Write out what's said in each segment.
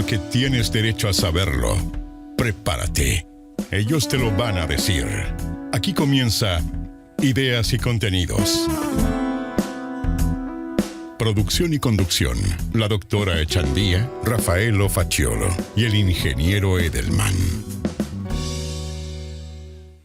porque tienes derecho a saberlo. Prepárate. Ellos te lo van a decir. Aquí comienza Ideas y Contenidos. Producción y conducción, la doctora Echandía, Rafaelo Facciolo y el ingeniero Edelman.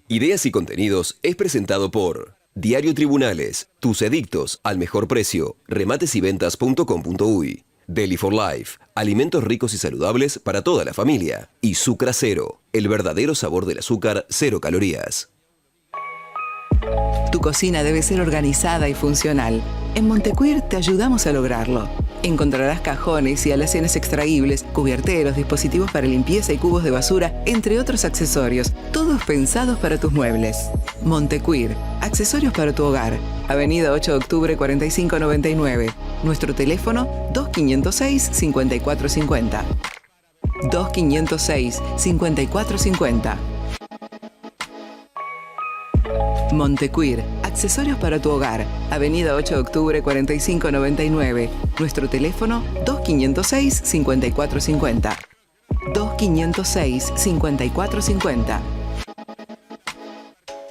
Ideas y Contenidos es presentado por Diario Tribunales, tus edictos al mejor precio, rematesyventas.com.uy, Deli for Life, alimentos ricos y saludables para toda la familia, y Sucra Cero, el verdadero sabor del azúcar, 0 calorías. Tu cocina debe ser organizada y funcional. En Montecuir te ayudamos a lograrlo. Encontrarás cajones y alacenas extraíbles, cubierteros, dispositivos para limpieza y cubos de basura, entre otros accesorios, todos pensados para tus muebles. Montecuir, accesorios para tu hogar. Avenida 8 de octubre 4599. Nuestro teléfono 2506-5450. 2506-5450. Montecuir, accesorios para tu hogar. Avenida 8 de octubre 4599. Nuestro teléfono 2506-5450. 2506-5450.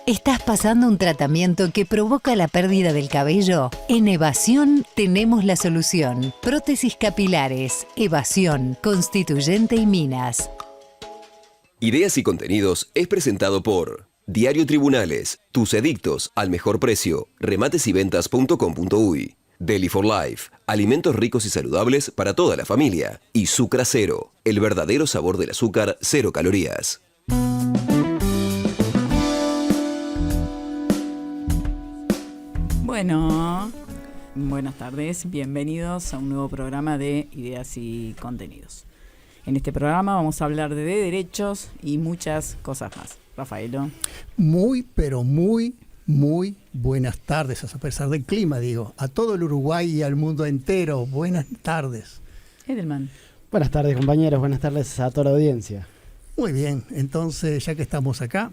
¿Estás pasando un tratamiento que provoca la pérdida del cabello? En Evasión tenemos la solución. Prótesis capilares, Evasión, Constituyente y Minas. Ideas y Contenidos es presentado por Diario Tribunales, tus edictos al mejor precio, rematesyventas.com.uy, Deli for Life, alimentos ricos y saludables para toda la familia, y Sucra Cero, el verdadero sabor del azúcar, 0 calorías. Bueno, buenas tardes, bienvenidos a un nuevo programa de Ideas y Contenidos. En este programa vamos a hablar de derechos y muchas cosas más. Rafaelo. Muy, pero muy buenas tardes, a pesar del clima, digo. A todo el Uruguay y al mundo entero, buenas tardes. Edelman. Buenas tardes, compañeros, buenas tardes a toda la audiencia. Muy bien, entonces ya que estamos acá,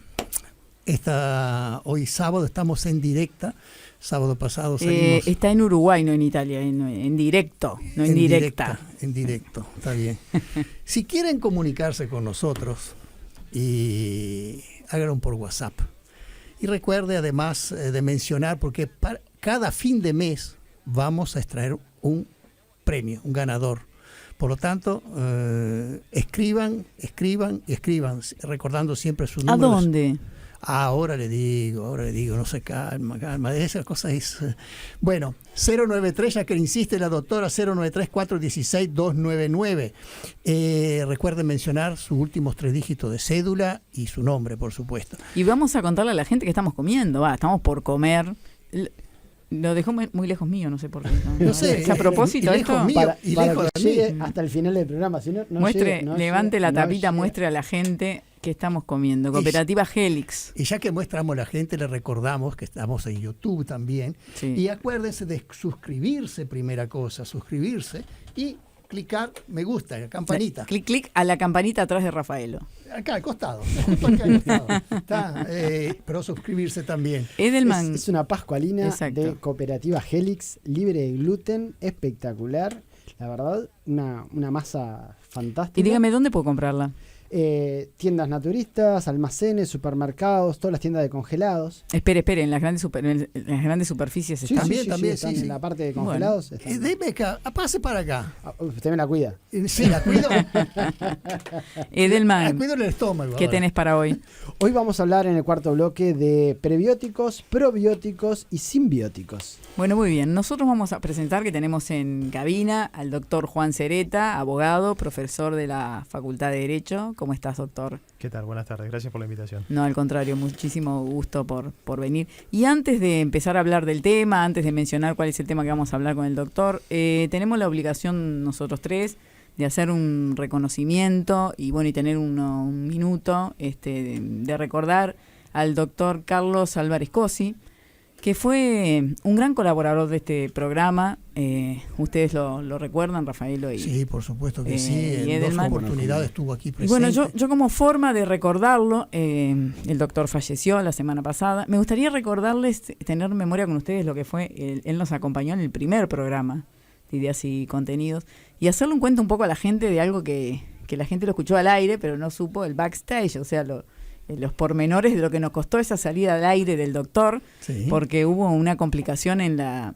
hoy sábado estamos en directa. Sábado pasado salimos... está en Uruguay, no en Italia, en directo, no en directa. En directo, está bien. Si quieren comunicarse con nosotros, y háganlo por WhatsApp. Y recuerde además de mencionar, porque cada fin de mes vamos a extraer un premio, un ganador. Por lo tanto, escriban, recordando siempre su número. ¿A dónde? Ahora le digo, no se calma. Esas cosas es... Bueno, 093, ya que le insiste la doctora, 093-416-299. Recuerden mencionar sus últimos 3 dígitos de cédula y su nombre, por supuesto. Y vamos a contarle a la gente que estamos comiendo. Estamos por comer. Lo dejó muy lejos mío, no sé por qué. No sé. ¿Es a propósito esto? Para que llegue hasta el final del programa. Si no levante la tapita, muestre a la gente que estamos comiendo. Cooperativa Helix. Y ya que muestramos a la gente, le recordamos que estamos en YouTube también. Sí. Y acuérdense de suscribirse, primera cosa, suscribirse y clicar me gusta, la campanita. Clic a la campanita atrás de Rafaelo. Acá al costado, justo acá al costado. Pero suscribirse también. Edelman. Es una pascualina de Cooperativa Helix, libre de gluten, espectacular. La verdad, una masa fantástica. Y dígame, ¿dónde puedo comprarla? Tiendas naturistas, almacenes, supermercados, todas las tiendas de congelados. Espere, en las grandes superficies están. También están en la parte de congelados. Bueno, deme acá, pase para acá. Usted me la cuida. Sí, la cuido. Edelman, la cuido en el estómago. ¿Qué tenés para hoy? Hoy vamos a hablar en el cuarto bloque de prebióticos, probióticos y simbióticos. Bueno, muy bien. Nosotros vamos a presentar que tenemos en cabina al doctor Juan Cereta, abogado, profesor de la Facultad de Derecho. ¿Cómo estás, doctor? ¿Qué tal? Buenas tardes. Gracias por la invitación. No, al contrario, muchísimo gusto por venir. Y antes de empezar a hablar del tema, antes de mencionar cuál es el tema que vamos a hablar con el doctor, tenemos la obligación nosotros tres de hacer un reconocimiento y tener un minuto de recordar al doctor Carlos Álvarez Cosi, que fue un gran colaborador de este programa. Ustedes lo recuerdan, Rafaelo y sí, por supuesto que sí. En dos oportunidades estuvo aquí presente. Y bueno, yo como forma de recordarlo, el doctor falleció la semana pasada. Me gustaría recordarles, tener memoria con ustedes lo que fue, él nos acompañó en el primer programa ideas y contenidos, y hacerle un cuento un poco a la gente de algo que la gente lo escuchó al aire, pero no supo el backstage, o sea, los pormenores de lo que nos costó esa salida al aire del doctor, sí, porque hubo una complicación en la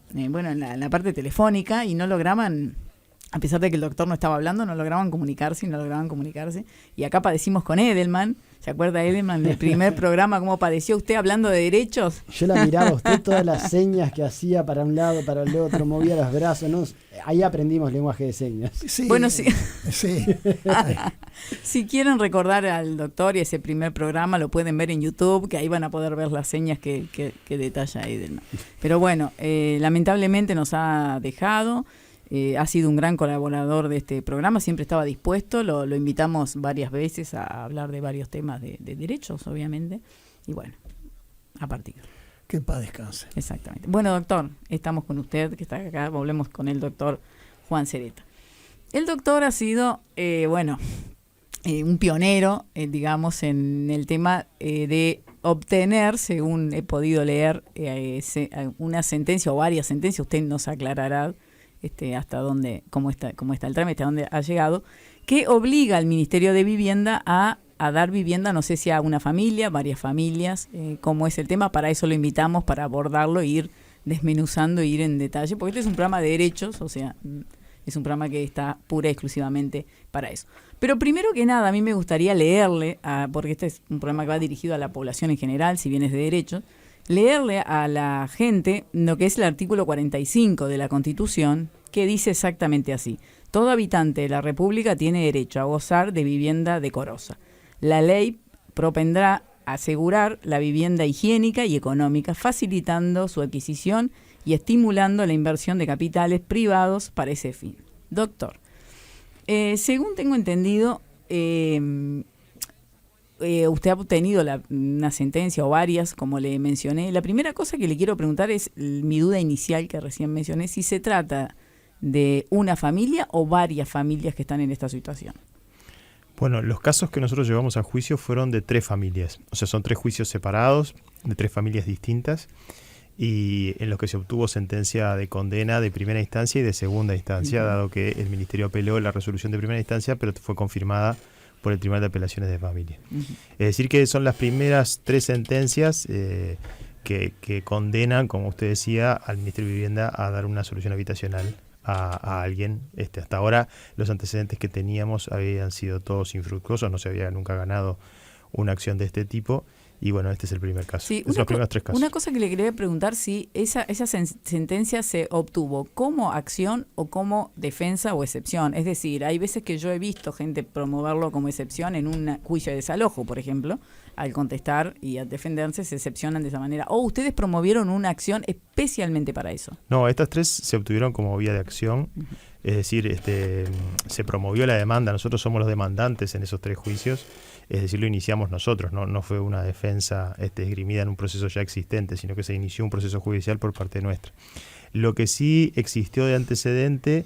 parte telefónica y no lograban, a pesar de que el doctor no estaba hablando, no lograban comunicarse, y acá padecimos con Edelman. ¿Se acuerda Edelman del primer programa, cómo padeció usted hablando de derechos? Yo la miraba a usted, todas las señas que hacía para un lado, para el otro, movía los brazos, ¿no? Ahí aprendimos lenguaje de señas. Sí, bueno, sí. Sí. Si quieren recordar al doctor y ese primer programa, lo pueden ver en YouTube, que ahí van a poder ver las señas que detalla Edelman. Pero bueno, lamentablemente nos ha dejado. Ha sido un gran colaborador de este programa, siempre estaba dispuesto, lo invitamos varias veces a hablar de varios temas de derechos, obviamente, y bueno, a partir. Que en paz descanse. Exactamente. Bueno, doctor, estamos con usted, que está acá, volvemos con el doctor Juan Cereta. El doctor ha sido, un pionero, digamos, en el tema de obtener, según he podido leer, una sentencia o varias sentencias, usted nos aclarará hasta dónde, cómo está el trámite, a dónde ha llegado, que obliga al Ministerio de Vivienda a dar vivienda, no sé si a una familia, varias familias, cómo es el tema. Para eso lo invitamos, para abordarlo, ir desmenuzando, ir en detalle, porque este es un programa de derechos, o sea, es un programa que está pura y exclusivamente para eso. Pero primero que nada, a mí me gustaría leerle, porque este es un programa que va dirigido a la población en general, si bien es de derechos, leerle a la gente lo que es el artículo 45 de la Constitución, que dice exactamente así: todo habitante de la República tiene derecho a gozar de vivienda decorosa. La ley propendrá asegurar la vivienda higiénica y económica, facilitando su adquisición y estimulando la inversión de capitales privados para ese fin. Doctor, según tengo entendido, usted ha obtenido una sentencia o varias, como le mencioné. La primera cosa que le quiero preguntar es mi duda inicial que recién mencioné, si se trata de una familia o varias familias que están en esta situación. Bueno, los casos que nosotros llevamos a juicio fueron de 3 familias. O sea, son 3 juicios separados, de 3 familias distintas, y en los que se obtuvo sentencia de condena de primera instancia y de segunda instancia, dado que el Ministerio apeló la resolución de primera instancia, pero fue confirmada por el Tribunal de Apelaciones de Familia. Es decir, que son las primeras 3 sentencias que condenan, como usted decía, al Ministerio de Vivienda a dar una solución habitacional a alguien. Hasta ahora los antecedentes que teníamos habían sido todos infructuosos, no se había nunca ganado una acción de este tipo. Y bueno, este es el primer caso. Sí, los primeros 3 casos. Una cosa que le quería preguntar, si esa sentencia se obtuvo como acción o como defensa o excepción. Es decir, hay veces que yo he visto gente promoverlo como excepción en un juicio de desalojo, por ejemplo. Al contestar y al defenderse se excepcionan de esa manera. ¿O ustedes promovieron una acción especialmente para eso? No, estas 3 se obtuvieron como vía de acción. Es decir, se promovió la demanda. Nosotros somos los demandantes en esos 3 juicios. Es decir, lo iniciamos nosotros, no fue una defensa esgrimida en un proceso ya existente, sino que se inició un proceso judicial por parte nuestra. Lo que sí existió de antecedente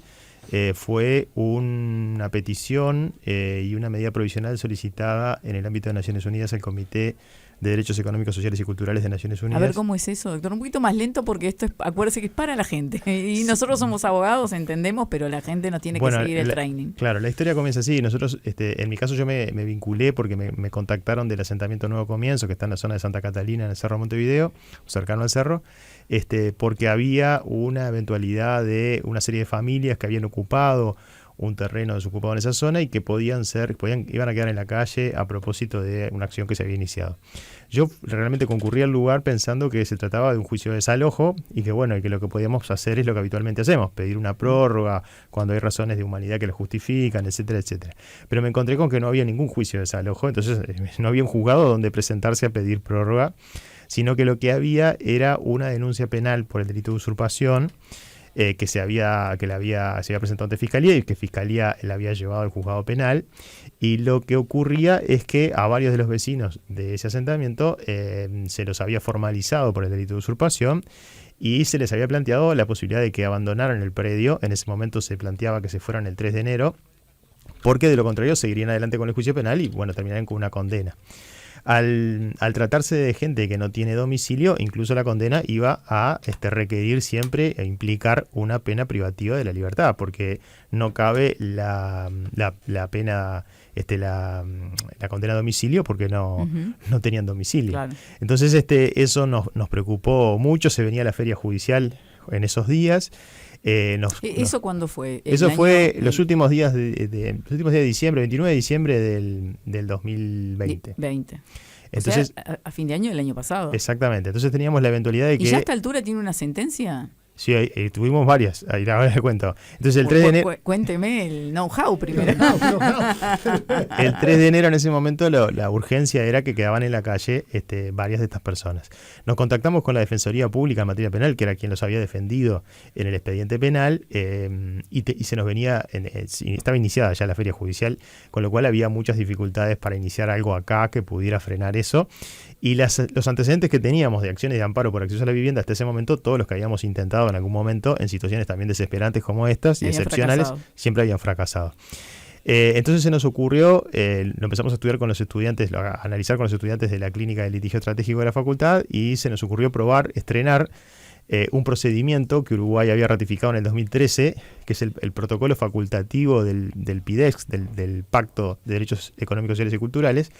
fue una petición y una medida provisional solicitada en el ámbito de Naciones Unidas al Comité de Derechos Económicos, Sociales y Culturales de Naciones Unidas. A ver cómo es eso, doctor. Un poquito más lento, porque esto acuérdese que es para la gente. Y nosotros somos abogados, entendemos, pero la gente nos tiene que seguir el training. Claro, la historia comienza así. Nosotros, en mi caso, yo me vinculé porque me contactaron del asentamiento Nuevo Comienzo, que está en la zona de Santa Catalina, en el Cerro Montevideo, cercano al cerro, porque había una eventualidad de una serie de familias que habían ocupado un terreno desocupado en esa zona y que iban a quedar en la calle a propósito de una acción que se había iniciado. Yo realmente concurrí al lugar pensando que se trataba de un juicio de desalojo y que lo que podíamos hacer es lo que habitualmente hacemos, pedir una prórroga cuando hay razones de humanidad que lo justifican, etcétera, etcétera. Pero me encontré con que no había ningún juicio de desalojo, entonces no había un juzgado donde presentarse a pedir prórroga, sino que lo que había era una denuncia penal por el delito de usurpación que se había presentado ante Fiscalía y que Fiscalía la había llevado al juzgado penal. Y lo que ocurría es que a varios de los vecinos de ese asentamiento se los había formalizado por el delito de usurpación y se les había planteado la posibilidad de que abandonaran el predio. En ese momento se planteaba que se fueran el 3 de enero, porque de lo contrario seguirían adelante con el juicio penal y bueno, terminarían con una condena. Al tratarse de gente que no tiene domicilio, incluso la condena iba a requerir siempre e implicar una pena privativa de la libertad, porque no cabe la pena, la condena a domicilio, porque no tenían domicilio. Claro. Entonces eso nos preocupó mucho, se venía la feria judicial en esos días. ¿Eso cuándo fue? Eso fue los últimos días de diciembre, 29 de diciembre del 2020. Entonces, o sea, a fin de año del año pasado. Exactamente. Entonces teníamos la eventualidad de que... ¿Y ya a esta altura tiene una sentencia? Sí, tuvimos varias. Ahora les cuento. Entonces el 3 de enero... Cuénteme el know-how primero. El 3 de enero en ese momento la urgencia era que quedaban en la calle varias de estas personas. Nos contactamos con la Defensoría Pública en materia penal, que era quien los había defendido en el expediente penal, y se nos venía... estaba iniciada ya la feria judicial, con lo cual había muchas dificultades para iniciar algo acá que pudiera frenar eso. Y los antecedentes que teníamos de acciones de amparo por acceso a la vivienda hasta ese momento, todos los que habíamos intentado en algún momento en situaciones también desesperantes como estas y excepcionales, siempre habían fracasado. Entonces se nos ocurrió, lo empezamos a estudiar con los estudiantes, a analizar con los estudiantes de la Clínica de Litigio Estratégico de la Facultad, y se nos ocurrió estrenar un procedimiento que Uruguay había ratificado en el 2013, que es el protocolo facultativo del PIDEX, del Pacto de Derechos Económicos, Sociales y Culturales.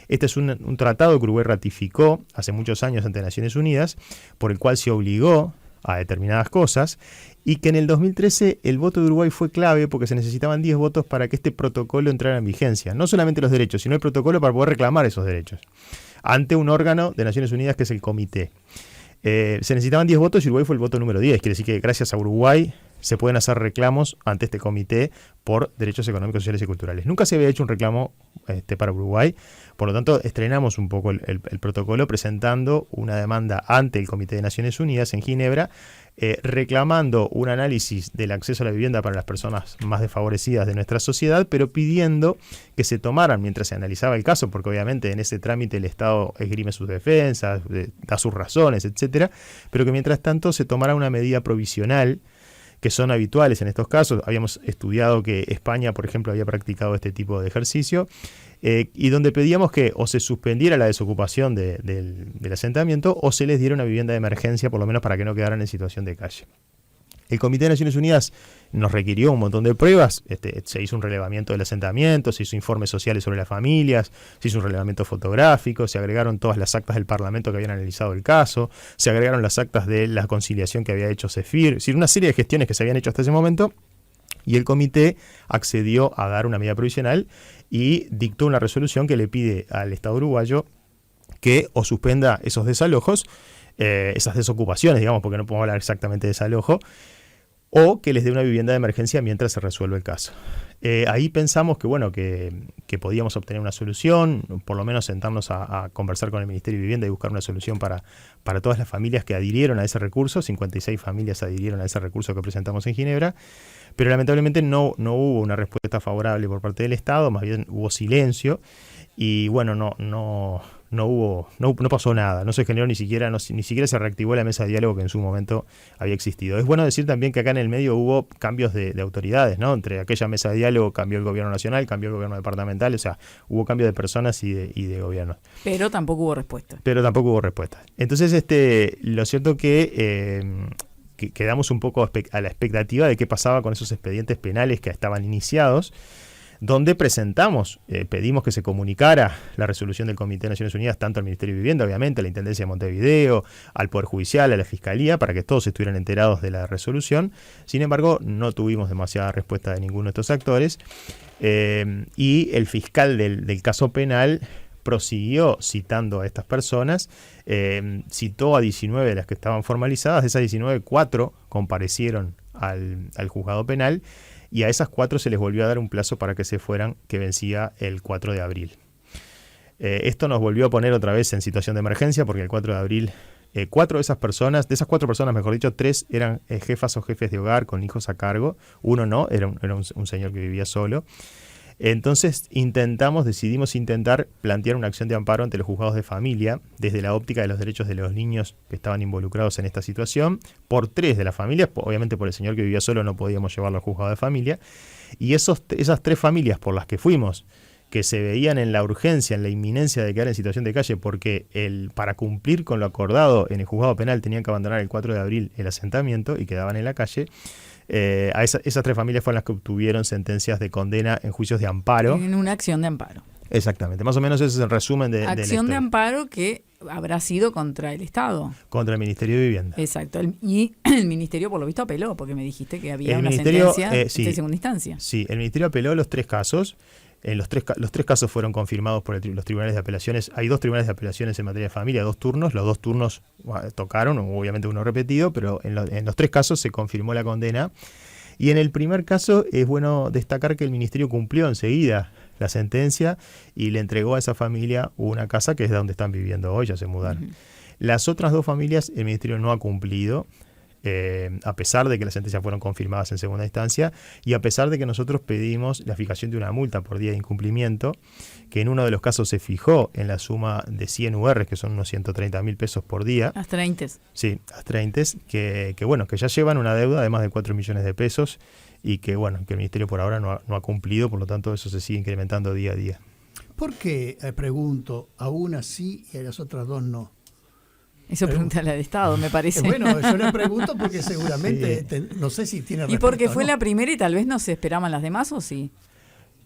Este es un tratado que Uruguay ratificó hace muchos años ante Naciones Unidas, por el cual se obligó a determinadas cosas, y que en el 2013 el voto de Uruguay fue clave porque se necesitaban 10 votos para que este protocolo entrara en vigencia. No solamente los derechos, sino el protocolo para poder reclamar esos derechos ante un órgano de Naciones Unidas que es el Comité. Se necesitaban 10 votos y Uruguay fue el voto número 10. Quiere decir que gracias a Uruguay se pueden hacer reclamos ante este comité por derechos económicos, sociales y culturales. Nunca se había hecho un reclamo para Uruguay, por lo tanto estrenamos un poco el protocolo presentando una demanda ante el Comité de Naciones Unidas en Ginebra, reclamando un análisis del acceso a la vivienda para las personas más desfavorecidas de nuestra sociedad, pero pidiendo que se tomaran, mientras se analizaba el caso, porque obviamente en ese trámite el Estado esgrime sus defensas, da sus razones, etcétera, pero que mientras tanto se tomara una medida provisional, que son habituales en estos casos. Habíamos estudiado que España, por ejemplo, había practicado este tipo de ejercicio, y donde pedíamos que o se suspendiera la desocupación del asentamiento o se les diera una vivienda de emergencia, por lo menos para que no quedaran en situación de calle. El Comité de Naciones Unidas nos requirió un montón de pruebas, se hizo un relevamiento del asentamiento, se hizo informes sociales sobre las familias, se hizo un relevamiento fotográfico, se agregaron todas las actas del Parlamento que habían analizado el caso, se agregaron las actas de la conciliación que había hecho CEFIR, es decir, una serie de gestiones que se habían hecho hasta ese momento, y el comité accedió a dar una medida provisional y dictó una resolución que le pide al Estado uruguayo que o suspenda esos desalojos, esas desocupaciones, digamos, porque no podemos hablar exactamente de desalojo, o que les dé una vivienda de emergencia mientras se resuelve el caso. Ahí pensamos que podíamos obtener una solución, por lo menos sentarnos a conversar con el Ministerio de Vivienda y buscar una solución para todas las familias que adhirieron a ese recurso. 56 familias adhirieron a ese recurso que presentamos en Ginebra, pero lamentablemente no hubo una respuesta favorable por parte del Estado, más bien hubo silencio, y bueno, no pasó nada, no se generó ni siquiera se reactivó la mesa de diálogo que en su momento había existido. Es bueno decir también que acá en el medio hubo cambios de autoridades, ¿no? Entre aquella mesa de diálogo cambió el gobierno nacional, cambió el gobierno departamental, o sea, hubo cambio de personas y de gobiernos. Pero tampoco hubo respuesta. Entonces, lo cierto que quedamos un poco a la expectativa de qué pasaba con esos expedientes penales que estaban iniciados, donde pedimos que se comunicara la resolución del Comité de Naciones Unidas tanto al Ministerio de Vivienda, obviamente, a la Intendencia de Montevideo, al Poder Judicial, a la Fiscalía, para que todos estuvieran enterados de la resolución. Sin embargo, no tuvimos demasiada respuesta de ninguno de estos actores, y el fiscal del caso penal prosiguió citando a estas personas, citó a 19 de las que estaban formalizadas. De esas 19, 4 comparecieron al juzgado penal, y a esas 4 se les volvió a dar un plazo para que se fueran, que vencía el 4 de abril. Esto nos volvió a poner otra vez en situación de emergencia, porque el 4 de abril, 4 de esas 4 personas, mejor dicho, 3 eran jefas o jefes de hogar con hijos a cargo, uno no, era un señor que vivía solo. Entonces decidimos intentar plantear una acción de amparo ante los juzgados de familia desde la óptica de los derechos de los niños que estaban involucrados en esta situación, por 3 de las familias, obviamente por el señor que vivía solo no podíamos llevarlo al juzgado de familia, y esas 3 familias por las que fuimos, que se veían en la urgencia, en la inminencia de quedar en situación de calle, porque para cumplir con lo acordado en el juzgado penal tenían que abandonar el 4 de abril el asentamiento y quedaban en la calle. Esas 3 familias fueron las que obtuvieron sentencias de condena en juicios de amparo. En una acción de amparo. Exactamente, más o menos ese es el resumen de la acción de amparo que habrá sido contra el Estado. Contra el Ministerio de Vivienda. Exacto, y el Ministerio por lo visto apeló, porque me dijiste que había una sentencia de segunda instancia. Sí, el Ministerio apeló los 3 casos. Los tres casos fueron confirmados por los tribunales de apelaciones. Hay 2 tribunales de apelaciones en materia de familia, 2 turnos. Los 2 turnos tocaron, obviamente uno repetido, pero en los 3 casos se confirmó la condena. Y en el primer caso es bueno destacar que el Ministerio cumplió enseguida la sentencia y le entregó a esa familia una casa que es donde están viviendo hoy, ya se mudaron. Uh-huh. Las otras 2 familias el Ministerio no ha cumplido. A pesar de que las sentencias fueron confirmadas en segunda instancia y a pesar de que nosotros pedimos la fijación de una multa por día de incumplimiento, que en uno de los casos se fijó en la suma de 100 UR, que son unos 130.000 pesos por día. Astraintes. Sí, astraintes, que ya llevan una deuda de más de 4 millones de pesos y que el Ministerio por ahora no ha cumplido, por lo tanto eso se sigue incrementando día a día. ¿Por qué, pregunto, a una sí y a las otras 2 no? Eso pregúntale al Estado, me parece. Bueno, yo le pregunto porque seguramente, no sé si tiene respuesta. ¿Y porque fue la primera y tal vez no se esperaban las demás o sí?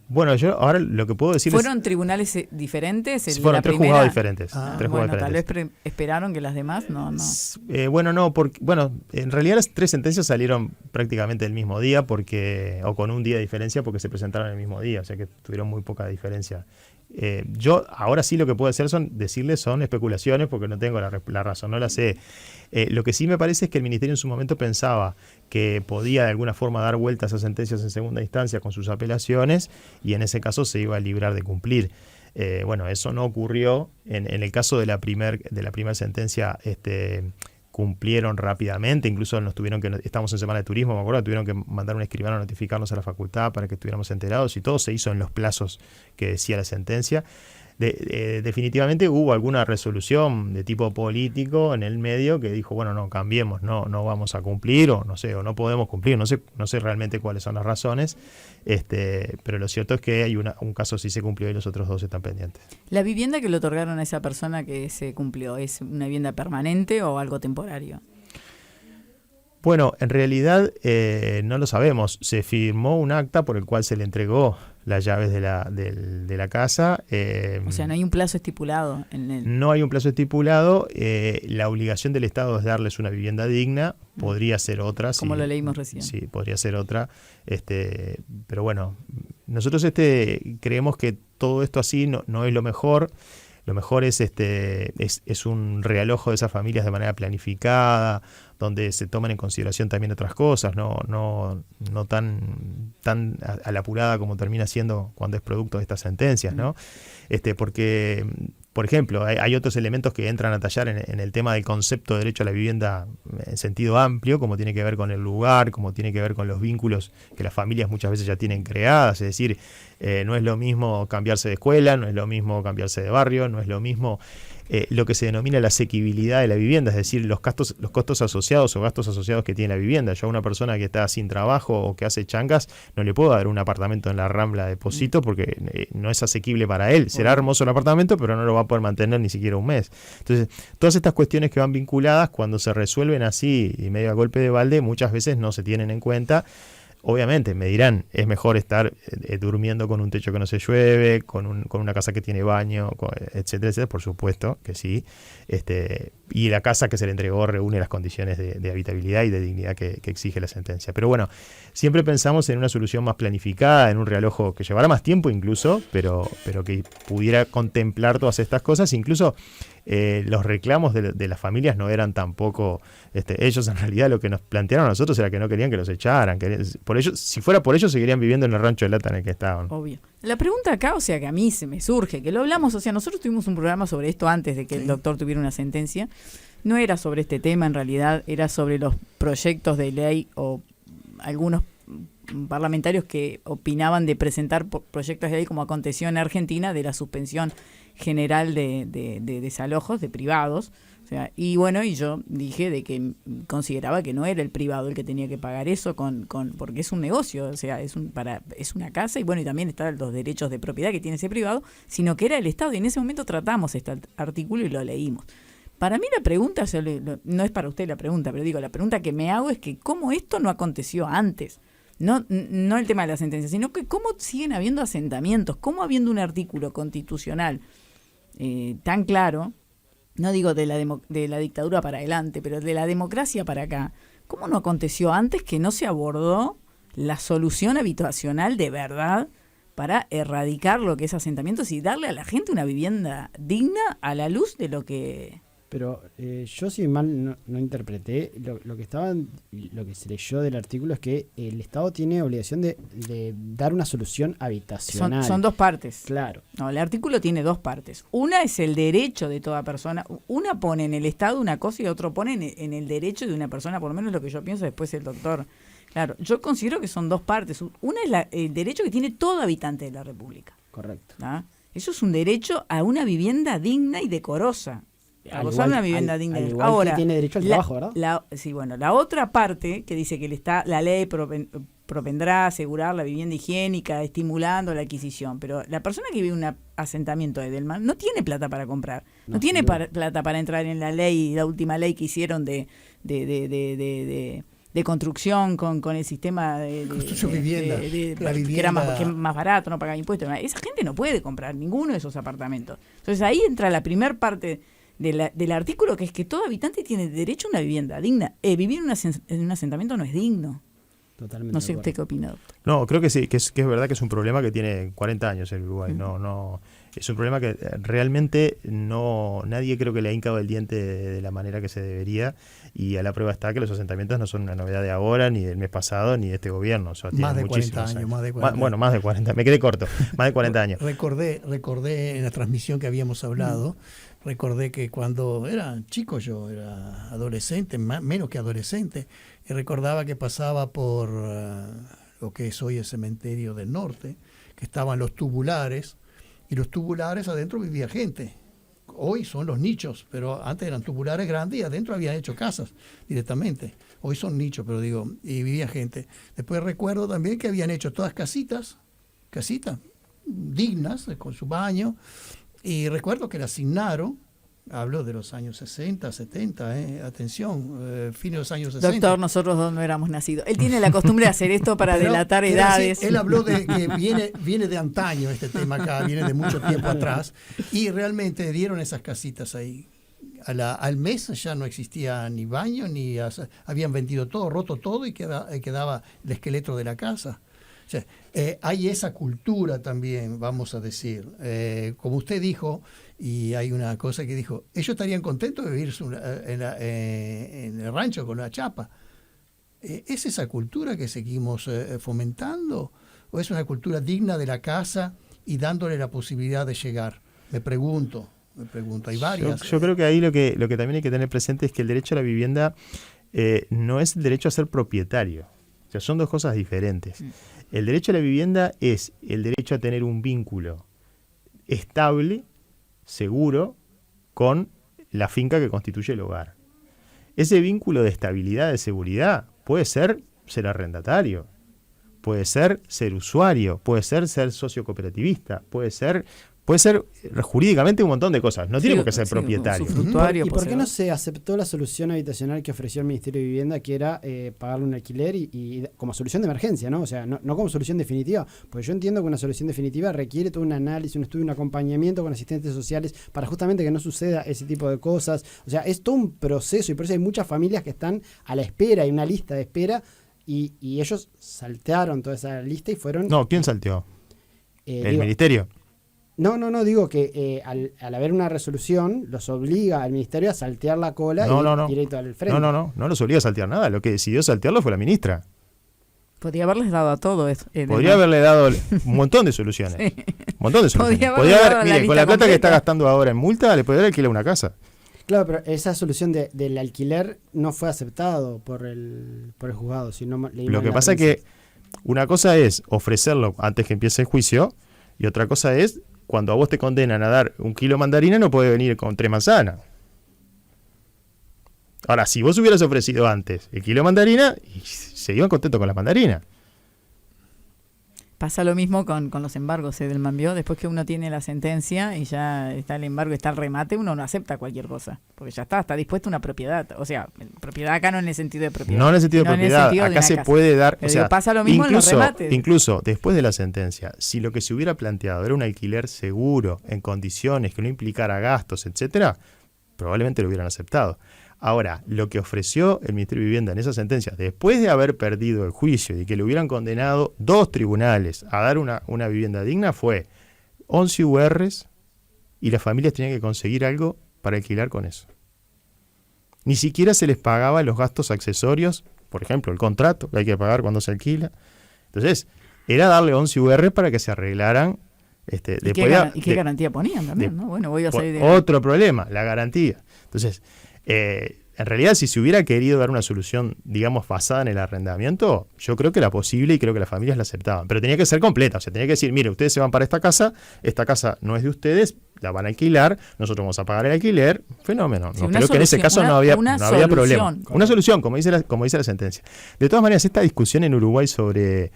Bueno, yo ahora lo que puedo decir ¿Fueron tribunales diferentes? Fueron 3 juzgados diferentes. Tal vez esperaron que las demás no. En realidad las 3 sentencias salieron prácticamente el mismo día o con un día de diferencia porque se presentaron el mismo día, o sea que tuvieron muy poca diferencia. Yo ahora sí lo que puedo hacer son especulaciones porque no tengo la razón, no la sé. Lo que sí me parece es que el Ministerio en su momento pensaba que podía de alguna forma dar vuelta a esas sentencias en segunda instancia con sus apelaciones y en ese caso se iba a librar de cumplir. Eso no ocurrió. En el caso de la primera sentencia, cumplieron rápidamente, incluso estamos en semana de turismo, me acuerdo, tuvieron que mandar un escribano a notificarnos a la facultad para que estuviéramos enterados y todo se hizo en los plazos que decía la sentencia. Definitivamente hubo alguna resolución de tipo político en el medio que dijo, no, cambiemos, no vamos a cumplir o no podemos cumplir, no sé realmente cuáles son las razones, pero lo cierto es que hay un caso sí se cumplió y los otros 2 están pendientes. ¿La vivienda que le otorgaron a esa persona que se cumplió es una vivienda permanente o algo temporario? Bueno, en realidad no lo sabemos. Se firmó un acta por el cual se le entregó las llaves de la casa. O sea, no hay un plazo estipulado. No hay un plazo estipulado. La obligación del Estado es darles una vivienda digna. Podría ser otra. Como lo leímos recién. Sí, podría ser otra. Pero bueno, nosotros creemos que todo esto así no es lo mejor. Lo mejor es un realojo de esas familias de manera planificada, donde se toman en consideración también otras cosas, no tan a la apurada como termina siendo cuando es producto de estas sentencias, ¿no? Porque, por ejemplo, hay otros elementos que entran a tallar en el tema del concepto de derecho a la vivienda en sentido amplio, como tiene que ver con el lugar, como tiene que ver con los vínculos que las familias muchas veces ya tienen creadas, es decir, no es lo mismo cambiarse de escuela, no es lo mismo cambiarse de barrio, no es lo mismo lo que se denomina la asequibilidad de la vivienda, es decir, los costos asociados o gastos asociados que tiene la vivienda. Yo a una persona que está sin trabajo o que hace changas no le puedo dar un apartamento en la Rambla de Pocito porque no es asequible para él. Será hermoso el apartamento, pero no lo va a poder mantener ni siquiera un mes. Entonces, todas estas cuestiones que van vinculadas, cuando se resuelven así y medio a golpe de balde, muchas veces no se tienen en cuenta. Obviamente me dirán, es mejor estar durmiendo con un techo que no se llueve, con una casa que tiene baño, etcétera, etcétera, por supuesto que sí. Y la casa que se le entregó reúne las condiciones de habitabilidad y de dignidad que exige la sentencia. Pero bueno, siempre pensamos en una solución más planificada, en un realojo que llevará más tiempo incluso, pero que pudiera contemplar todas estas cosas, incluso los reclamos de las familias no eran tampoco, ellos en realidad lo que nos plantearon a nosotros era que no querían que los echaran, por ellos, si fuera por ellos seguirían viviendo en el rancho de lata en el que estaban. Obvio. La pregunta acá, que a mí se me surge, que lo hablamos, nosotros tuvimos un programa sobre esto antes de que el doctor tuviera una sentencia, no era sobre este tema en realidad, era sobre los proyectos de ley o algunos parlamentarios que opinaban de presentar proyectos de ley, como aconteció en Argentina, de la suspensión general de desalojos de privados. O sea, y bueno, y yo dije de que consideraba que no era el privado el que tenía que pagar eso porque es un negocio, o sea, es una casa, y bueno, y también están los derechos de propiedad que tiene ese privado, sino que era el Estado, y en ese momento tratamos este artículo y lo leímos. Para mí la pregunta, no es para usted la pregunta, pero digo, la pregunta que me hago es que cómo esto no aconteció antes. No el tema de la sentencia, sino que cómo siguen habiendo asentamientos, cómo habiendo un artículo constitucional tan claro, no digo de la dictadura para adelante, pero de la democracia para acá, ¿cómo no aconteció antes que no se abordó la solución habitacional de verdad para erradicar lo que es asentamientos y darle a la gente una vivienda digna a la luz de lo que... Pero yo, si mal no interpreté, lo que se leyó del artículo es que el Estado tiene obligación de dar una solución habitacional. Son dos partes. Claro. No, el artículo tiene dos partes. Una es el derecho de toda persona. Una pone en el Estado una cosa y otro pone en el derecho de una persona, por lo menos lo que yo pienso, después el doctor. Claro, yo considero que son dos partes. Una es el derecho que tiene todo habitante de la República. Correcto. ¿Ah? Eso es un derecho a una vivienda digna y decorosa. A gozar una vivienda digna. Ahora, que tiene derecho al trabajo, ¿verdad? Sí, bueno, la otra parte que dice que la ley propendrá a asegurar la vivienda higiénica, estimulando la adquisición, pero la persona que vive en un asentamiento de Delman no tiene plata para comprar, no tiene plata para entrar en la ley, la última ley que hicieron de construcción con el sistema de vivienda, que era más barato, no pagaba impuestos. Esa gente no puede comprar ninguno de esos apartamentos. Entonces ahí entra la primer parte del artículo, que es que todo habitante tiene derecho a una vivienda digna. Vivir en un asentamiento no es digno. Totalmente. No sé usted qué opina, doctor. No, creo que sí, que es verdad que es un problema que tiene 40 años en Uruguay. No, es un problema que realmente nadie creo que le ha hincado el diente de la manera que se debería, y a la prueba está que los asentamientos no son una novedad de ahora, ni del mes pasado, ni de este gobierno. O sea, más de 40 años. Bueno, más de 40, me quedé corto, más de 40 años. Recordé en la transmisión que habíamos hablado, recordé que cuando era chico, yo era adolescente, menos que adolescente, y recordaba que pasaba por lo que es hoy el cementerio del norte, que estaban los tubulares, y los tubulares adentro vivía gente. Hoy son los nichos, pero antes eran tubulares grandes y adentro habían hecho casas directamente. Hoy son nichos, pero digo, y vivía gente. Después recuerdo también que habían hecho todas casitas dignas, con su baño, y recuerdo que la asignaron, hablo de los años 60, 70, atención, fines de los años 60. Doctor, nosotros dos no éramos nacidos. Él tiene la costumbre de hacer esto para delatar edades. Así, él habló de que viene de antaño este tema acá, viene de mucho tiempo atrás, y realmente dieron esas casitas ahí. Al mes ya no existía ni baño, habían vendido todo, roto todo, y quedaba el esqueleto de la casa. O sea, hay esa cultura también, vamos a decir. Como usted dijo, y hay una cosa que dijo, ellos estarían contentos de vivir en el rancho con la chapa. ¿Es esa cultura que seguimos fomentando? ¿O es una cultura digna de la casa y dándole la posibilidad de llegar? Me pregunto, hay varias. Yo creo que ahí lo que también hay que tener presente es que el derecho a la vivienda no es el derecho a ser propietario. O sea, son dos cosas diferentes. El derecho a la vivienda es el derecho a tener un vínculo estable, seguro, con la finca que constituye el hogar. Ese vínculo de estabilidad, de seguridad, puede ser arrendatario, puede ser usuario, puede ser socio cooperativista, puede ser jurídicamente un montón de cosas. No tiene por qué ser propietario. ¿Y por qué no se aceptó la solución habitacional que ofreció el Ministerio de Vivienda, que era pagarle un alquiler y como solución de emergencia, ¿no? O sea, no como solución definitiva. Porque yo entiendo que una solución definitiva requiere todo un análisis, un estudio, un acompañamiento con asistentes sociales para justamente que no suceda ese tipo de cosas. O sea, es todo un proceso, y por eso hay muchas familias que están a la espera, hay una lista de espera, y ellos saltearon toda esa lista y fueron... No, ¿quién salteó? ¿El Ministerio? No, digo que al haber una resolución los obliga al Ministerio a saltear la cola directo al frente. No los obliga a saltear nada. Lo que decidió saltearlo fue la ministra. Podría haberles dado a todo eso. Podría haberle dado un montón de soluciones. Sí. Un montón de soluciones. Mire, con la plata que está gastando ahora en multa, le podría alquilar una casa. Claro, pero esa solución del alquiler no fue aceptado por el juzgado. Sino lo que pasa es que una cosa es ofrecerlo antes que empiece el juicio y otra cosa es cuando a vos te condenan a dar 1 kilo de mandarina no puede venir con 3 manzanas. Ahora, si vos hubieras ofrecido antes el kilo de mandarina, se iban contentos con las mandarinas. Pasa lo mismo con los embargos, Edelman, ¿vio? Después que uno tiene la sentencia y ya está el embargo, está el remate, uno no acepta cualquier cosa, porque ya está dispuesta una propiedad. O sea, propiedad acá no en el sentido de propiedad. No en el sentido de propiedad, acá se puede dar... O sea, pasa lo mismo en los remates. Incluso después de la sentencia, si lo que se hubiera planteado era un alquiler seguro, en condiciones que no implicara gastos, etcétera, probablemente lo hubieran aceptado. Ahora, lo que ofreció el Ministerio de Vivienda en esa sentencia, después de haber perdido el juicio y que le hubieran condenado 2 tribunales a dar una vivienda digna, fue 11 URs y las familias tenían que conseguir algo para alquilar con eso. Ni siquiera se les pagaba los gastos accesorios, por ejemplo, el contrato que hay que pagar cuando se alquila. Entonces, era darle 11 UR para que se arreglaran. ¿Y qué garantía ponían también? ¿No? Bueno, voy a salir de... Otro problema, la garantía. Entonces... en realidad, si se hubiera querido dar una solución, digamos, basada en el arrendamiento, yo creo que era posible y creo que las familias la aceptaban. Pero tenía que ser completa, o sea, tenía que decir, mire, ustedes se van para esta casa no es de ustedes, la van a alquilar, nosotros vamos a pagar el alquiler, fenómeno. Sí, creo que en ese caso no había problema. Una solución, como dice la sentencia. De todas maneras, esta discusión en Uruguay sobre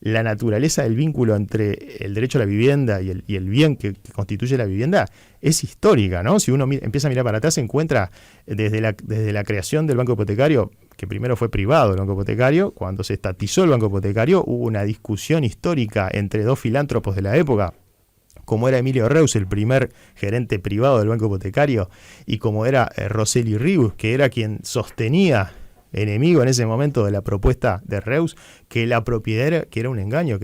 la naturaleza del vínculo entre el derecho a la vivienda y el bien que constituye la vivienda es histórica, ¿no? Si uno empieza a mirar para atrás, se encuentra desde la creación del banco hipotecario, que primero fue privado el banco hipotecario, cuando se estatizó el banco hipotecario, hubo una discusión histórica entre 2 filántropos de la época, como era Emilio Reus, el primer gerente privado del banco hipotecario, y como era Roseli Rius, que era quien sostenía, enemigo en ese momento de la propuesta de Reus, que la propiedad que era un engaño,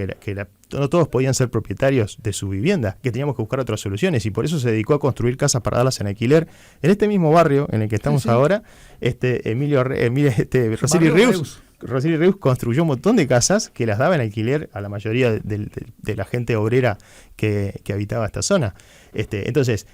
no todos podían ser propietarios de su vivienda, que teníamos que buscar otras soluciones, y por eso se dedicó a construir casas para darlas en alquiler en este mismo barrio en el que estamos ahora. Roseli Rius construyó un montón de casas que las daba en alquiler a la mayoría de la gente obrera que habitaba esta zona. Entonces,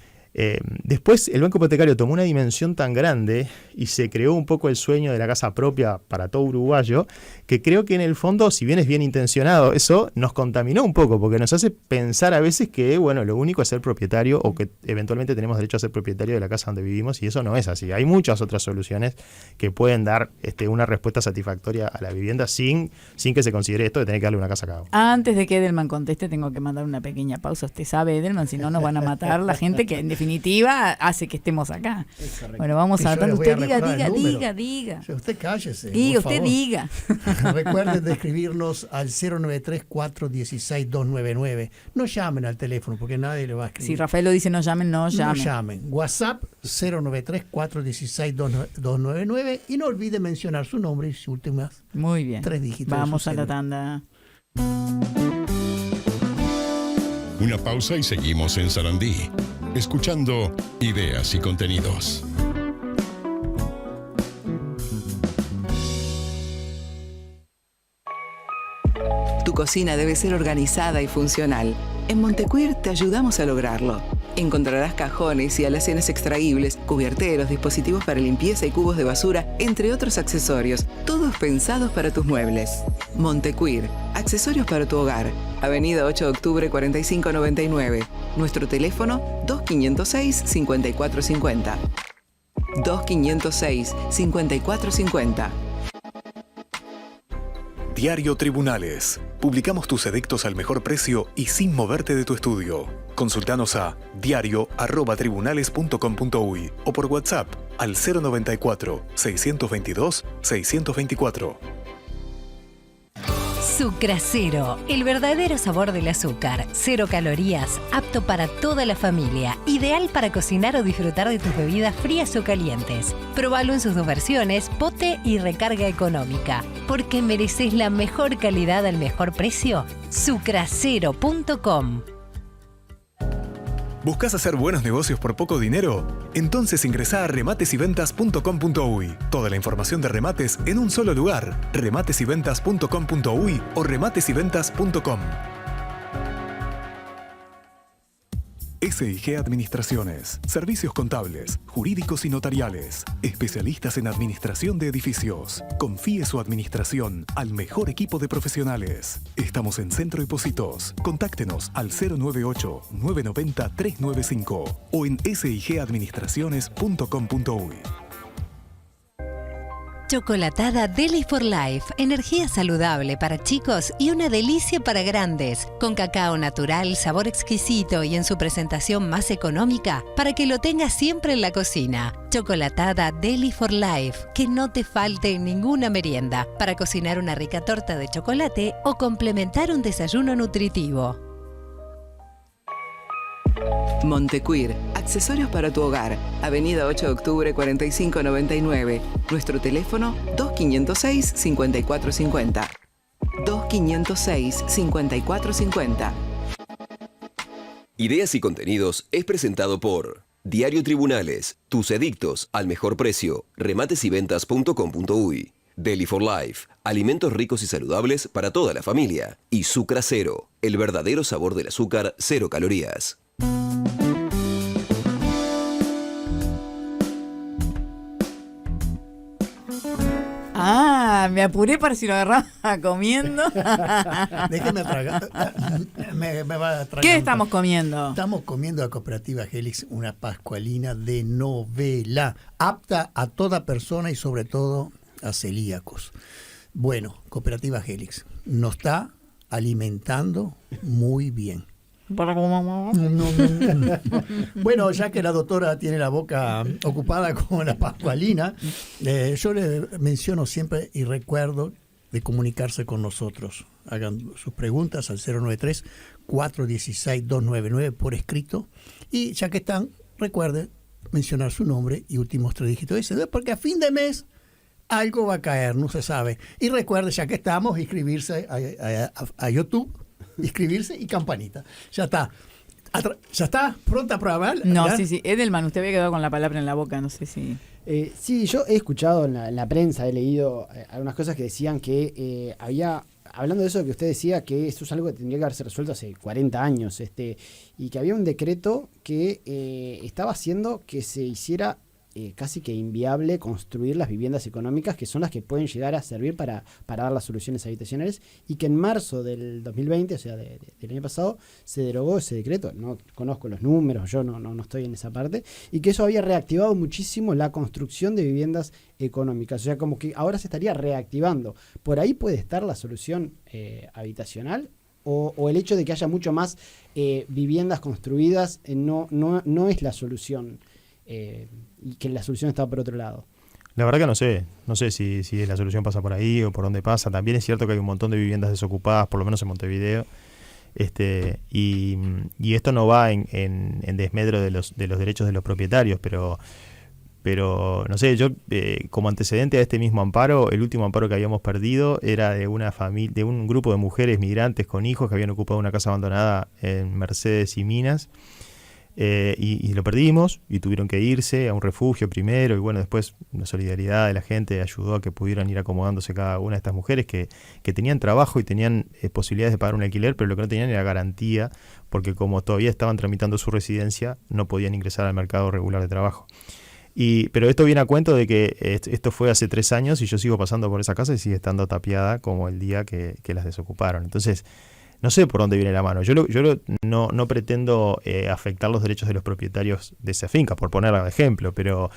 después el banco hipotecario tomó una dimensión tan grande y se creó un poco el sueño de la casa propia para todo uruguayo, que creo que en el fondo, si bien es bien intencionado, eso nos contaminó un poco, porque nos hace pensar a veces que lo único es ser propietario, o que eventualmente tenemos derecho a ser propietario de la casa donde vivimos, y eso no es así. Hay muchas otras soluciones que pueden dar una respuesta satisfactoria a la vivienda sin que se considere esto de tener que darle una casa a cada uno. Antes de que Edelman conteste, tengo que mandar una pequeña pausa. Usted sabe, Edelman, si no nos van a matar la gente que en definitiva hace que estemos acá. Bueno, vamos a tratar. Usted diga. Usted cállese. Diga, usted diga. Recuerden de escribirnos al 093-416-299. No llamen al teléfono porque nadie le va a escribir. Si Rafael lo dice no llamen. No llamen. WhatsApp 093-416-299 y no olvide mencionar su nombre y sus últimas Muy bien. 3 dígitos. Vamos a la tanda. Una pausa y seguimos en Sarandí, escuchando ideas y contenidos. Tu cocina debe ser organizada y funcional. En Montecuir te ayudamos a lograrlo. Encontrarás cajones y alacenes extraíbles, cubierteros, dispositivos para limpieza y cubos de basura, entre otros accesorios, todos pensados para tus muebles. Montecuir, accesorios para tu hogar. Avenida 8 de octubre 4599. Nuestro teléfono 2506-5450. 2506-5450. Diario Tribunales. Publicamos tus edictos al mejor precio y sin moverte de tu estudio. Consultanos a diario@tribunales.com.uy o por WhatsApp al 094-622-624. Sucracero, el verdadero sabor del azúcar, 0 calorías, apto para toda la familia, ideal para cocinar o disfrutar de tus bebidas frías o calientes. Probalo en sus 2 versiones, pote y recarga económica. Porque mereces la mejor calidad al mejor precio. Sucracero.com. ¿Buscas hacer buenos negocios por poco dinero? Entonces ingresá a rematesyventas.com.uy. Toda la información de remates en un solo lugar. rematesyventas.com.uy o rematesyventas.com. SIG Administraciones. Servicios contables, jurídicos y notariales. Especialistas en administración de edificios. Confíe su administración al mejor equipo de profesionales. Estamos en Centro Hipósitos. Contáctenos al 098-990-395 o en sigadministraciones.com.uy. Chocolatada Deli for Life, energía saludable para chicos y una delicia para grandes, con cacao natural, sabor exquisito y en su presentación más económica, para que lo tengas siempre en la cocina. Chocolatada Deli for Life, que no te falte en ninguna merienda, para cocinar una rica torta de chocolate o complementar un desayuno nutritivo. Montecuir, accesorios para tu hogar. Avenida 8 de octubre 4599. Nuestro teléfono 2506-5450. 2506-5450. Ideas y contenidos es presentado por Diario Tribunales, tus edictos al mejor precio, rematesyventas.com.uy. Deli for Life, alimentos ricos y saludables para toda la familia. Y Sucra Cero, el verdadero sabor del azúcar, 0 calorías. Me apuré para si lo agarraba comiendo. Déjeme tragar. Me va a tragar. ¿Qué estamos comiendo? Estamos comiendo a Cooperativa Helix una pascualina de novela, apta a toda persona y sobre todo a celíacos. Bueno, Cooperativa Helix nos está alimentando muy bien. Bueno, ya que la doctora tiene la boca ocupada con la pascualina, yo le menciono siempre y recuerdo de comunicarse con nosotros. Hagan sus preguntas al 093-416-299 por escrito. Y ya que están, recuerden mencionar su nombre y últimos 3 dígitos de ese, porque a fin de mes algo va a caer, no se sabe. Y recuerde, ya que estamos, inscribirse a YouTube, inscribirse y campanita. Ya está. ¿Ya está? ¿Pronta para hablar? No, ¿Ya? sí. Edelman, usted había quedado con la palabra en la boca, no sé si... Sí, yo he escuchado en la prensa, he leído algunas cosas que decían que había, hablando de eso que usted decía, que esto es algo que tendría que haberse resuelto hace 40 años, y que había un decreto que estaba haciendo que se hiciera casi que inviable construir las viviendas económicas, que son las que pueden llegar a servir para dar las soluciones habitacionales, y que en marzo del 2020, o sea, del año pasado, se derogó ese decreto. No conozco los números, yo no estoy en esa parte, y que eso había reactivado muchísimo la construcción de viviendas económicas. O sea, como que ahora se estaría reactivando. ¿Por ahí puede estar la solución habitacional? O el hecho de que haya mucho más viviendas construidas no es la solución, y que la solución está por otro lado. La verdad que no sé si la solución pasa por ahí o por dónde pasa. También es cierto que hay un montón de viviendas desocupadas, por lo menos en Montevideo, y esto no va en desmedro de los derechos de los propietarios, pero no sé, yo como antecedente a este mismo amparo, el último amparo que habíamos perdido era de una familia, de un grupo de mujeres migrantes con hijos que habían ocupado una casa abandonada en Mercedes y Minas. Y lo perdimos y tuvieron que irse a un refugio primero, y bueno, después la solidaridad de la gente ayudó a que pudieran ir acomodándose cada una de estas mujeres que tenían trabajo y tenían posibilidades de pagar un alquiler, pero lo que no tenían era garantía, porque como todavía estaban tramitando su residencia, no podían ingresar al mercado regular de trabajo. Pero esto viene a cuento de que esto fue hace 3 años y yo sigo pasando por esa casa y sigue estando tapiada como el día que las desocuparon. Entonces, no sé por dónde viene la mano. Yo no pretendo afectar los derechos de los propietarios de esa finca, por ponerla de ejemplo, pero